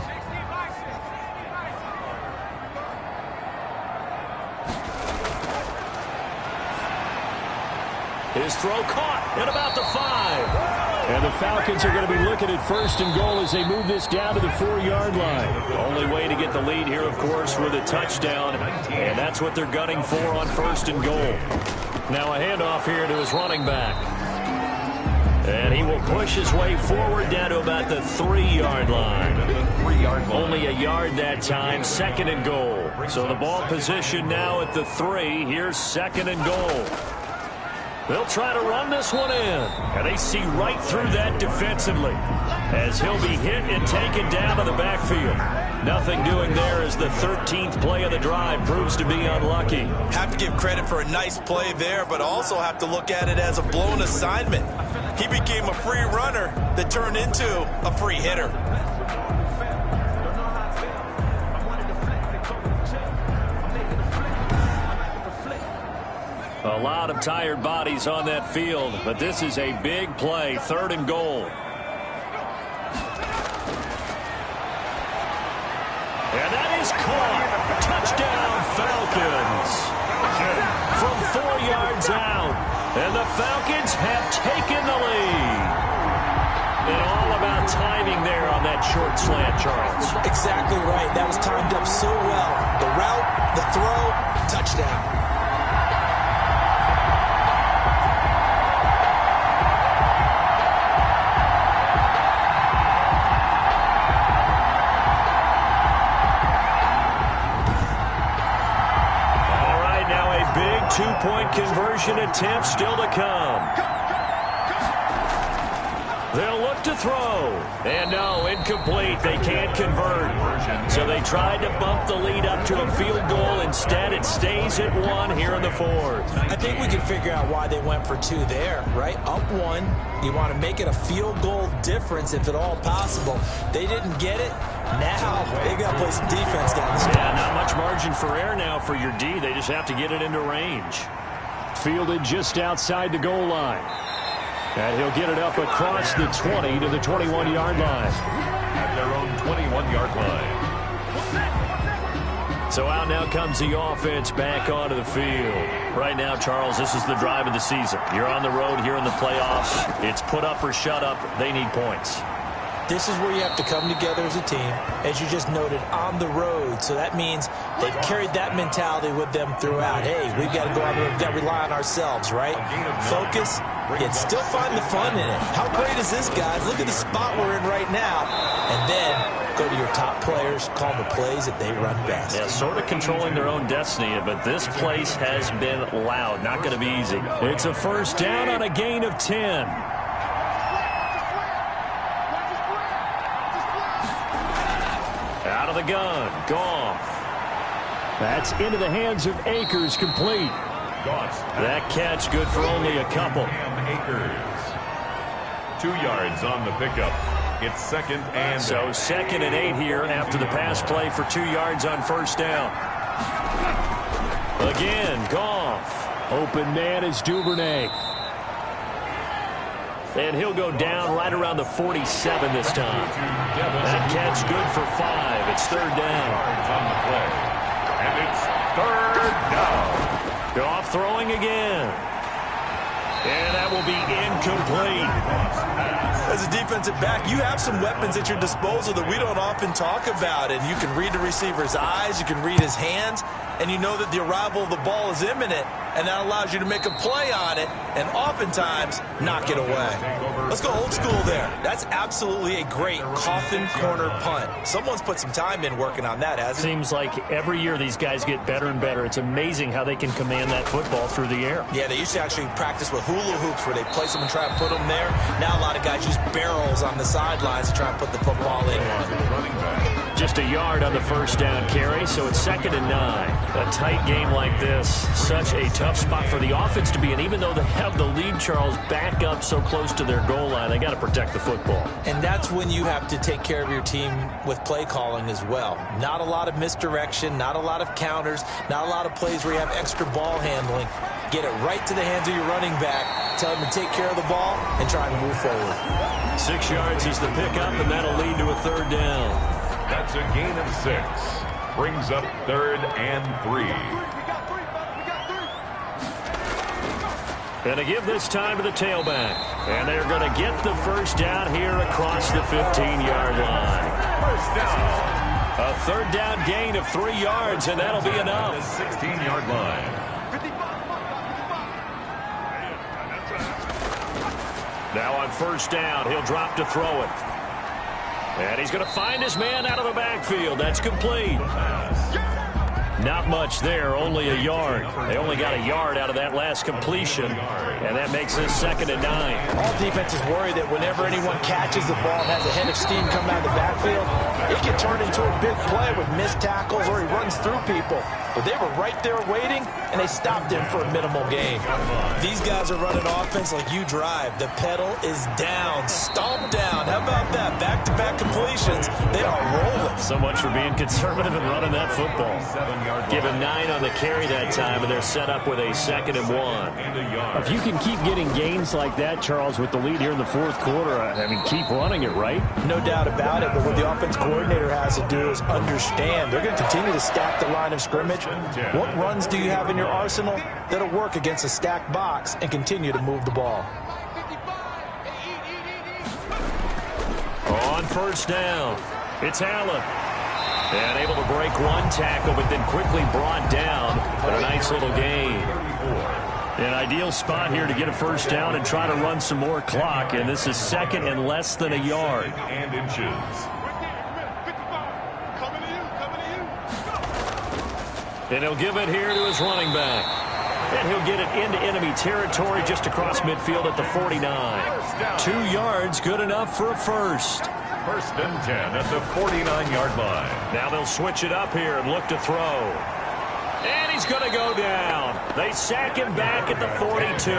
His throw caught at about the 5. And the Falcons are going to be looking at 1st and goal as they move this down to the 4-yard line. Only way to get the lead here, of course, with a touchdown. And that's what they're gunning for on 1st and goal. Now a handoff here to his running back. And he will push his way forward down to about the 3-yard line. Only a yard that time, 2nd and goal. So the ball position now at the 3. Here's 2nd and goal. They'll try to run this one in. And they see right through that defensively as he'll be hit and taken down to the backfield. Nothing doing there as the 13th play of the drive proves to be unlucky. Have to give credit for a nice play there, but also have to look at it as a blown assignment. He became a free runner that turned into a free hitter. A lot of tired bodies on that field, but this is a big play, 3rd and goal. And that is caught. Touchdown, Falcons. From 4 yards out, and the Falcons have taken the lead. And all about timing there on that short slant, Charles. Exactly right. That was timed up so well. The route, the throw, touchdown. Two-point conversion attempt still to come. They'll look to throw. And no, incomplete. They can't convert. So they tried to bump the lead up to a field goal. Instead, it stays at 1 here in the 4th. I think we can figure out why they went for 2 there, right? Up 1. You want to make it a field goal difference if at all possible. They didn't get it. Now they got to play some defense down the stretch. Yeah, not much margin for error now for your D. They just have to get it into range. Fielded just outside the goal line. And he'll get it up across the 20 to the 21-yard line. At their own 21-yard line. So out now comes the offense back onto the field. Right now, Charles, this is the drive of the season. You're on the road here in the playoffs. It's put up or shut up. They need points. This is where you have to come together as a team, as you just noted, on the road. So that means they've carried that mentality with them throughout. Hey, we've got to go out there, we've got to rely on ourselves, right? Focus, yet still find the fun in it. How great is this, guys? Look at the spot we're in right now. And then go to your top players, call the plays that they run best. Yeah, sort of controlling their own destiny, but this place has been loud. Not going to be easy. It's a first down on a gain of 10. Out of the gun, Goff. That's into the hands of Akers, complete. That catch good for only a couple. Akers. 2 yards on the pickup. It's 2nd and 8. So 2nd and 8 here after the pass play for 2 yards on first down. Again, Goff. Open man is Duvernay. And he'll go down right around the 47 this time. That catch good for 5. It's 3rd down. On the play. And it's 3rd down. Goff throwing again. And that will be incomplete. As a defensive back, you have some weapons at your disposal that we don't often talk about. And you can read the receiver's eyes, you can read his hands, and you know that the arrival of the ball is imminent. And that allows you to make a play on it and oftentimes knock it away. Let's go old school there. That's absolutely a great coffin corner punt. Someone's put some time in working on that, hasn't it? Seems like every year these guys get better and better. It's amazing how they can command that football through the air. Yeah, they used to actually practice with hula hoops where they place them and try to put them there. Now a lot of guys use barrels on the sidelines to try and put the football in. Just a yard on the first down carry, so it's 2nd and 9. A tight game like this, such a tough spot for the offense to be in. Even though they have the lead, Charles, back up so close to their goal line, they got to protect the football. And that's when you have to take care of your team with play calling as well. Not a lot of misdirection, not a lot of counters, not a lot of plays where you have extra ball handling. Get it right to the hands of your running back, tell him to take care of the ball, and try and move forward. 6 yards is the pickup, and that'll lead to a 3rd down. That's a gain of 6. Brings up 3rd and 3. And to give this time to the tailback. And they're going to get the first down here across the 15-yard line. First down. A 3rd down gain of 3 yards, and that'll be enough. The 16-yard line. Now on first down, he'll drop to throw it. And he's going to find his man out of the backfield. That's complete. Not much there, only a yard. They only got a yard out of that last completion, and that makes this 2nd and 9. All defenses worry that whenever anyone catches the ball and has a head of steam coming out of the backfield, it can turn into a big play with missed tackles or he runs through people. But they were right there waiting, and they stopped him for a minimal gain. These guys are running offense like you drive. The pedal is down, stomp down. How about that? Back-to-back completions. They are rolling. So much for being conservative and running that football. Give him 9 on the carry that time, and they're set up with a 2nd and 1. If you can keep getting gains like that, Charles, with the lead here in the 4th quarter, I mean, keep running it, right? No doubt about it, but what the offense coordinator has to do is understand. They're going to continue to stack the line of scrimmage. What runs do you have in your arsenal that'll work against a stacked box and continue to move the ball? On 1st down, it's Allen. And able to break one tackle, but then quickly brought down. But a nice little gain. An ideal spot here to get a 1st down and try to run some more clock. And this is 2nd and less than a yard. And inches. And he'll give it here to his running back. And he'll get it into enemy territory just across midfield at the 49. 2 yards, good enough for a first. 1st and 10 at the 49-yard line. Now they'll switch it up here and look to throw. And he's going to go down. They sack him back at the 42.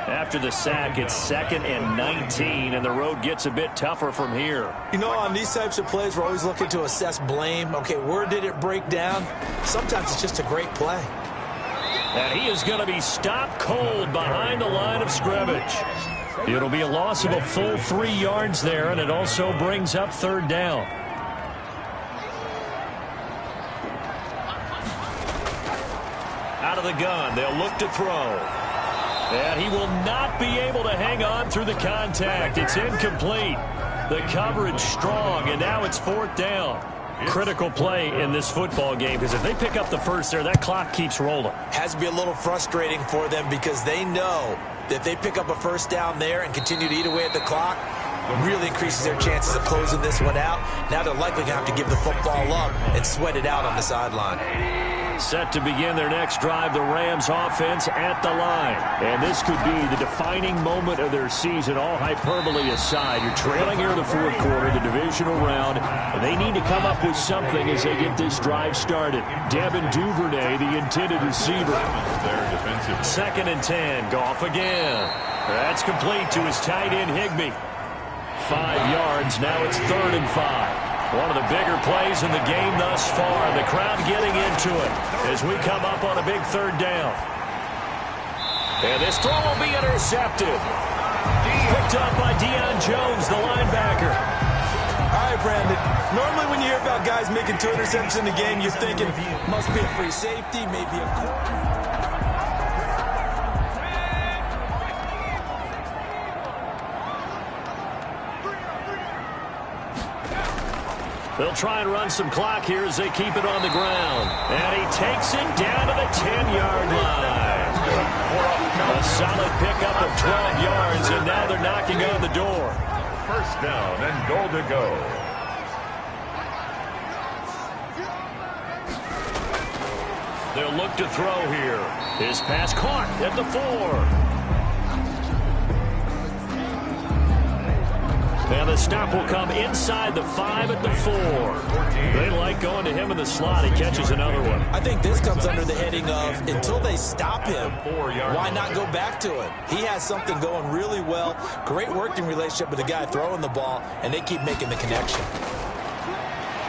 After the sack, it's 2nd and 19, and the road gets a bit tougher from here. You know, on these types of plays, we're always looking to assess blame. Okay, where did it break down? Sometimes it's just a great play. And he is going to be stopped cold behind the line of scrimmage. It'll be a loss of a full 3 yards there, and it also brings up 3rd down. Out of the gun, they'll look to throw. And he will not be able to hang on through the contact. It's incomplete. The coverage strong, and now it's 4th down. Critical play in this football game, because if they pick up the first there, that clock keeps rolling. Has to be a little frustrating for them because they know that if they pick up a 1st down there and continue to eat away at the clock, really increases their chances of closing this one out. Now they're likely going to have to give the football up and sweat it out on the sideline. Set to begin their next drive, the Rams offense at the line. And this could be the defining moment of their season, all hyperbole aside. You're trailing here in the 4th quarter, the divisional round. And they need to come up with something as they get this drive started. Devin Duvernay, the intended receiver. 2nd and 10, Goff again. That's complete to his tight end, Higbee. 5 yards, now it's 3rd and 5. One of the bigger plays in the game thus far. The crowd getting into it as we come up on a big 3rd down. And this throw will be intercepted. Picked up by Deion Jones, the linebacker. All right, Brandon. Normally when you hear about guys making 2 interceptions in the game, you're thinking, must be a free safety, maybe a corner. They'll try and run some clock here as they keep it on the ground. And he takes it down to the 10-yard line. A solid pickup of 12 yards, and now they're knocking on the door. 1st down and goal to go. They'll look to throw here. His pass caught at the 4. And the stop will come inside the 5 at the 4. They like going to him in the slot. He catches another one. I think this comes under the heading of, until they stop him, why not go back to it? He has something going really well. Great working relationship with the guy throwing the ball, and they keep making the connection.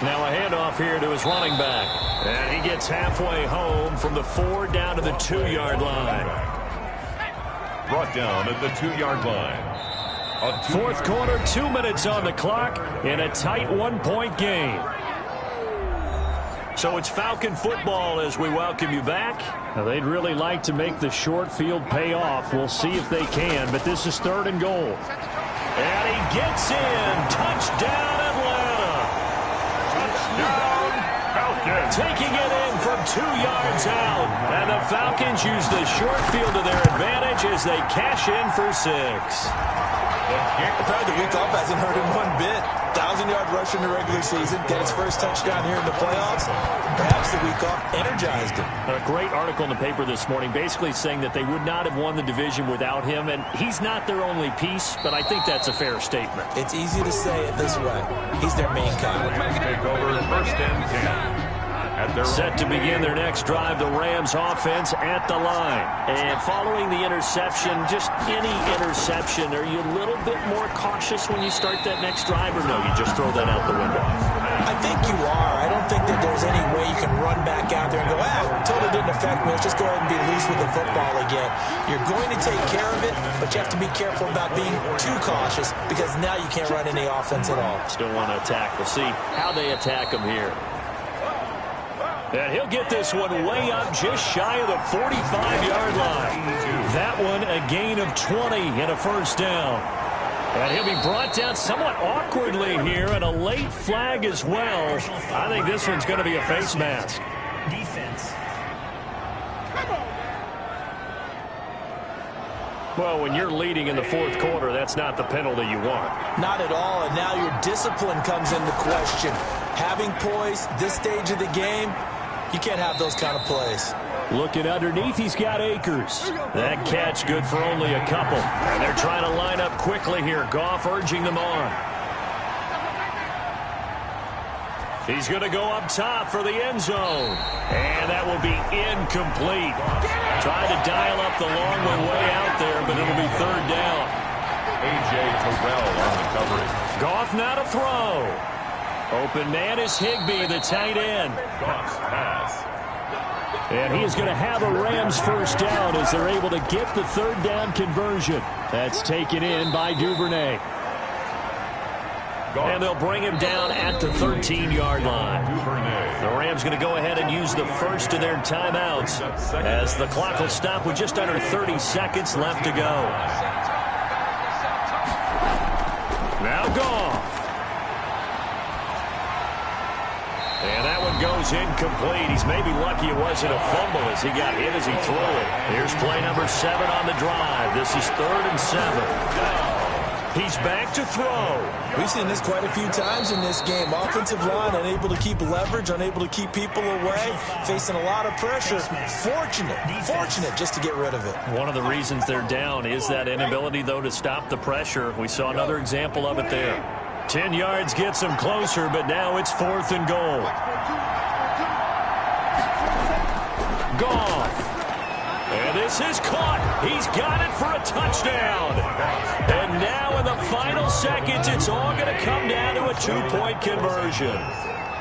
Now a handoff here to his running back. And he gets halfway home from the 4 down to the 2-yard line. Brought down at the 2-yard line. 4th quarter, 2 minutes on the clock in a tight 1-point game. So it's Falcon football as we welcome you back. Now they'd really like to make the short field pay off. We'll see if they can, but this is 3rd and goal. And he gets in. Touchdown, Atlanta. Touchdown, Falcons. Taking it in from 2 yards out. And the Falcons use the short field to their advantage as they cash in for 6. The Apparently the week off hasn't hurt him one bit. 1,000-yard rush in the regular season, get his first touchdown here in the playoffs. Perhaps the week off energized him. A great article in the paper this morning basically saying that they would not have won the division without him, and he's not their only piece, but I think that's a fair statement. It's easy to say it this way. He's their main guy. Take over first and 10. Set to begin their next drive, the Rams offense at the line. And following the interception, just any interception, are you a little bit more cautious when you start that next drive, or no, you just throw that out the window? I think you are. I don't think that there's any way you can run back out there and go, totally didn't affect me. Let's just go ahead and be loose with the football again. You're going to take care of it, but you have to be careful about being too cautious because now you can't run any offense at all. Still want to attack. We'll see how they attack him here. And he'll get this one way up just shy of the 45-yard line. That one a gain of 20 and a first down. And he'll be brought down somewhat awkwardly here, and a late flag as well. I think this one's going to be a face mask. Defense. Well, when you're leading in the fourth quarter, that's not the penalty you want. Not at all, and now your discipline comes into question. Having poise this stage of the game, you can't have those kind of plays. Looking underneath, he's got Akers. That catch good for only a couple. And they're trying to line up quickly here. Goff urging them on. He's going to go up top for the end zone. And that will be incomplete. Trying to dial up the long way out there, but it'll be third down. A.J. Terrell on the coverage. Goff now to throw. Open man is Higbee, the tight end. Goff's pass. And he is going to have a Rams first down as they're able to get the third down conversion. That's taken in by Duvernay. And they'll bring him down at the 13-yard line. The Rams going to go ahead and use the first of their timeouts as the clock will stop with just under 30 seconds left to go. Now Goff. And that one goes incomplete. He's maybe lucky it wasn't a fumble as he got hit as he threw it. Here's play number 7 on the drive. This is 3rd and 7. He's back to throw. We've seen this quite a few times in this game. Offensive line unable to keep leverage, unable to keep people away, facing a lot of pressure. Fortunate just to get rid of it. One of the reasons they're down is that inability, though, to stop the pressure. We saw another example of it there. 10 yards gets them closer, but now it's 4th and goal. Goff. And this is caught. He's got it for a touchdown. And now in the final seconds, it's all going to come down to a 2-point conversion.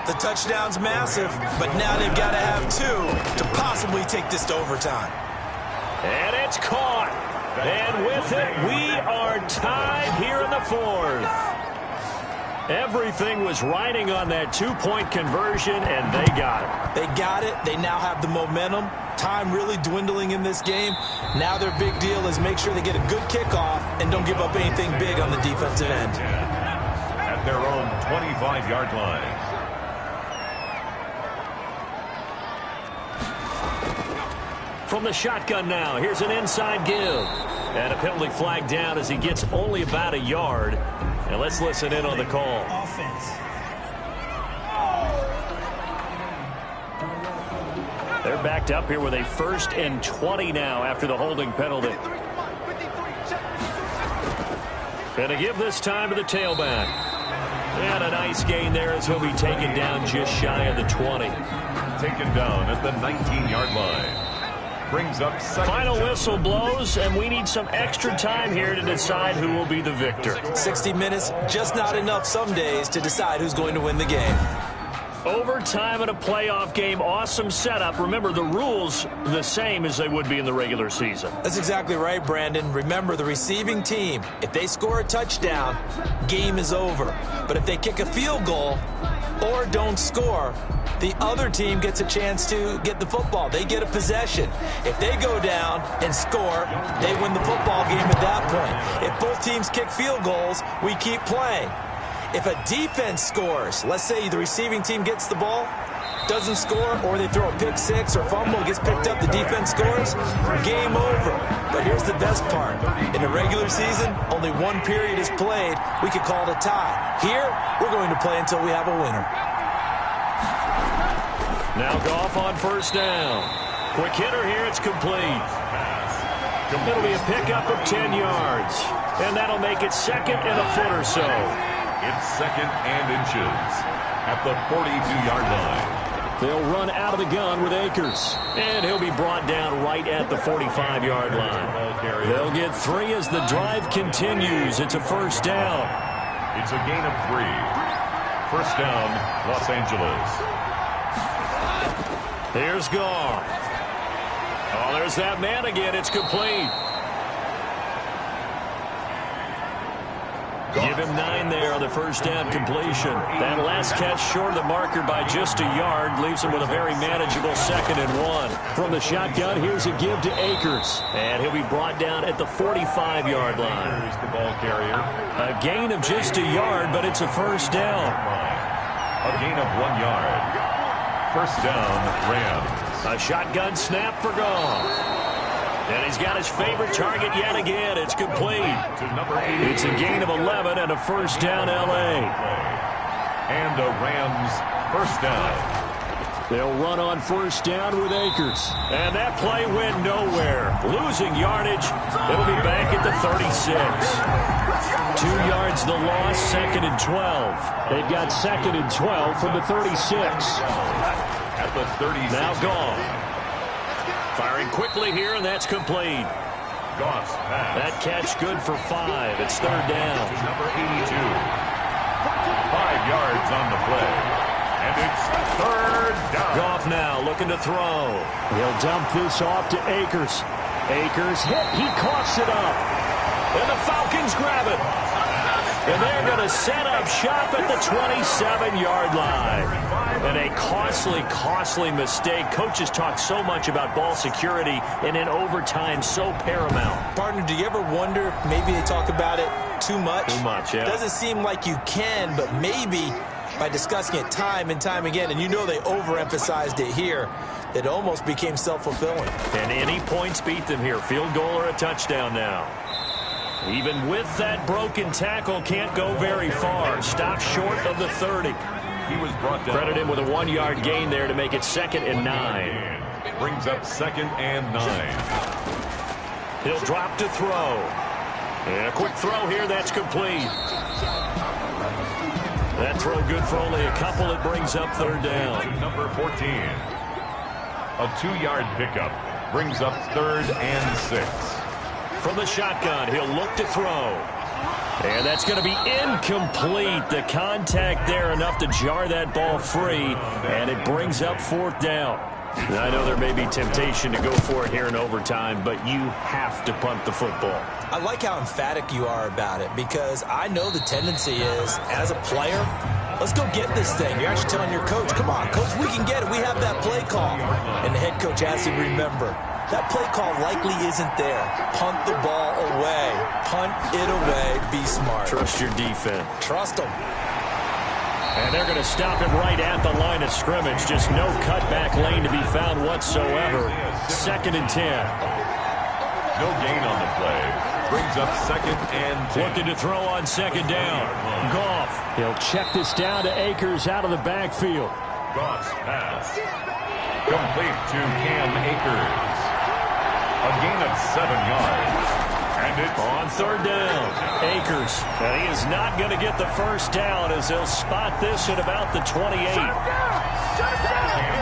The touchdown's massive, but now they've got to have 2 to possibly take this to overtime. And it's caught. And with it, we are tied here in the 4th. Everything was riding on that 2-point conversion, and they got it. They got it. They now have the momentum. Time really dwindling in this game. Now their big deal is make sure they get a good kickoff and don't give up anything big on the defensive end. At their own 25-yard line. From the shotgun now, here's an inside give. And a penalty flag down as he gets only about a yard. And let's listen in on the call. Offense. They're backed up here with a 1st and 20 now after the holding penalty. And to give this time to the tailback. And a nice gain there as he'll be taken down just shy of the 20. Taken down at the 19-yard line. Brings up final whistle blows, and we need some extra time here to decide who will be the victor. 60 minutes, just not enough some days to decide who's going to win the game. Overtime in a playoff game, awesome setup. Remember, the rules the same as they would be in the regular season. That's exactly right, Brandon. Remember, the receiving team, if they score a touchdown, game is over. But if they kick a field goal or don't score, the other team gets a chance to get the football. They get a possession. If they go down and score, they win the football game at that point. If both teams kick field goals, we keep playing. If a defense scores, let's say the receiving team gets the ball, doesn't score, or they throw a pick six or fumble, gets picked up, the defense scores, game over. But here's the best part. In the regular season, only one period is played. We could call it a tie. Here, we're going to play until we have a winner. Now Goff on first down. Quick hitter here, it's complete. It'll be a pickup of 10 yards. And that'll make it second and a foot or so. It's second and inches at the 42-yard line. They'll run out of the gun with Akers. And he'll be brought down right at the 45-yard line. They'll get 3 as the drive continues. It's a first down. It's a gain of 3. First down, Los Angeles. Here's Goff. Oh, there's that man again. It's complete. Give him 9 there on the first down completion. That last catch short of the marker by just a yard leaves him with a very manageable 2nd and 1. From the shotgun, here's a give to Akers. And he'll be brought down at the 45-yard line. Here's the ball carrier. A gain of just a yard, but it's a first down. A gain of 1 yard. First down, Rams. A shotgun snap for Goff. And he's got his favorite target yet again. It's complete. To number 8. It's a gain of 11 and a first down, L.A. And a Rams first down. They'll run on first down with Akers. And that play went nowhere. Losing yardage. It'll be back at the 36. 2 yards the loss, 2nd and 12. They've got 2nd and 12 from the 36. At the 36. Now Goff. Firing quickly here, and that's complete. Goff's pass. That catch good for 5. It's third down. Number 82. 5 yards on the play. And it's third down. Goff now looking to throw. He'll dump this off to Akers. Akers hit. He coughs it up. And the Falcons grab it. And they're going to set up shop at the 27-yard line. And a costly mistake. Coaches talk so much about ball security, and in overtime, so paramount. Partner, do you ever wonder if maybe they talk about it too much? Too much, yeah. Doesn't seem like you can, but maybe by discussing it time and time again, and you know they overemphasized it here, it almost became self-fulfilling. And any points beat them here. Field goal or a touchdown now. Even with that broken tackle, can't go very far. Stop short of the 30. He was brought down. Credit him with a 1-yard gain there to make it 2nd and 9. Brings up 2nd and 9. He'll drop to throw. And a quick throw here, that's complete. That throw good for only a couple. It brings up third down. Number 14. A 2-yard pickup brings up 3rd and 6. From the shotgun, he'll look to throw. And that's going to be incomplete. The contact there enough to jar that ball free, and it brings up 4th down. I know there may be temptation to go for it here in overtime, but you have to punt the football. I like how emphatic you are about it, because I know the tendency is, as a player, let's go get this thing. You're actually telling your coach, come on, coach, we can get it. We have that play call. And the head coach has to remember, that play call likely isn't there. Punt the ball away. Punt it away. Be smart. Trust your defense. Trust them. And they're going to stop him right at the line of scrimmage. Just no cutback lane to be found whatsoever. 2nd and 10. No gain on the play. Brings up 2nd and 10. Looking to throw on 2nd down. Goff. He'll check this down to Akers out of the backfield. Goff's pass. Complete to Cam Akers. A gain of 7 yards. And it's on 3rd down. Akers. And he is not going to get the first down as they'll spot this at about the 28.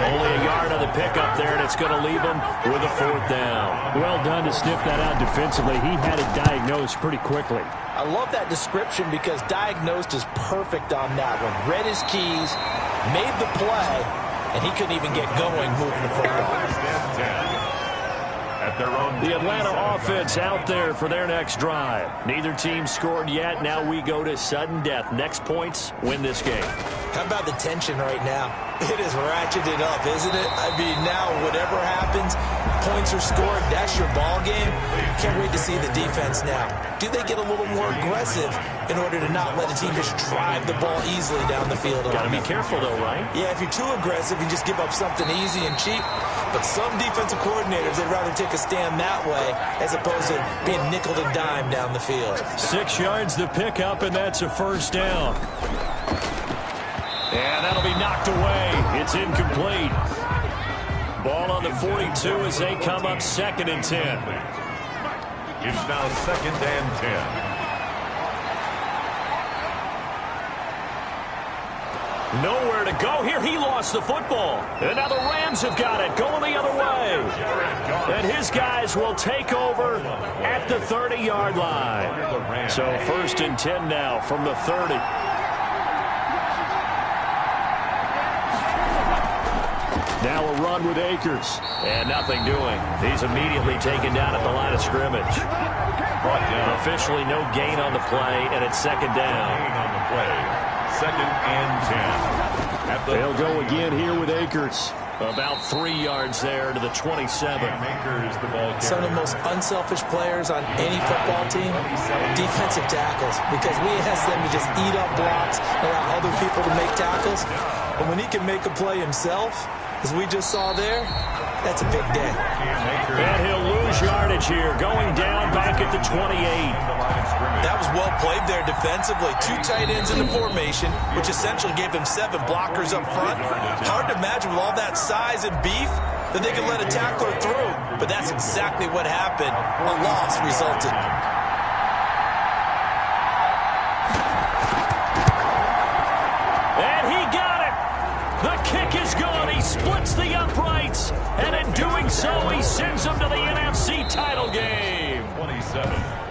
Only a yard on the pickup there, and it's going to leave him with a 4th down. Well done to sniff that out defensively. He had it diagnosed pretty quickly. I love that description because diagnosed is perfect on that one. Read his keys, made the play, and he couldn't even get going moving the football. The Atlanta offense out there for their next drive. Neither team scored yet. Now we go to sudden death. Next points, win this game. How about the tension right now? It is ratcheted up, isn't it? I mean, now whatever happens, points are scored. That's your ball game. Can't wait to see the defense now. Do they get a little more aggressive in order to not let a team just drive the ball easily down the field. Got to be careful, though, right? Yeah, if you're too aggressive, you just give up something easy and cheap. But some defensive coordinators, they'd rather take a stand that way as opposed to being nickeled and dimed down the field. 6 yards to pick up, and that's a first down. And that'll be knocked away. It's incomplete. Ball on the 42 as they come up 2nd and 10. It's now 2nd and 10. Nowhere to go here. He lost the football. And now the Rams have got it, going the other way. And his guys will take over at the 30-yard line. So 1st and 10 now from the 30. Now a run with Akers. And nothing doing. He's immediately taken down at the line of scrimmage. Officially no gain on the play, and it's 2nd down. Gain on the play. 2nd and 10. They'll go again here with Akers. About 3 yards there to the 27. Akers, the ball carrier. Some of the most unselfish players on any football team, defensive tackles, because we ask them to just eat up blocks, allow other people to make tackles. But when he can make a play himself, as we just saw there, that's a big day. And he'll lose yardage here, going down back at the 28. That was well played there defensively. 2 tight ends in the formation, which essentially gave him 7 blockers up front. Hard to imagine with all that size and beef that they could let a tackler through. But that's exactly what happened. A loss resulted. And he got it. The kick is good. He splits the uprights. And in doing so, he sends them to the NFC title game. 27.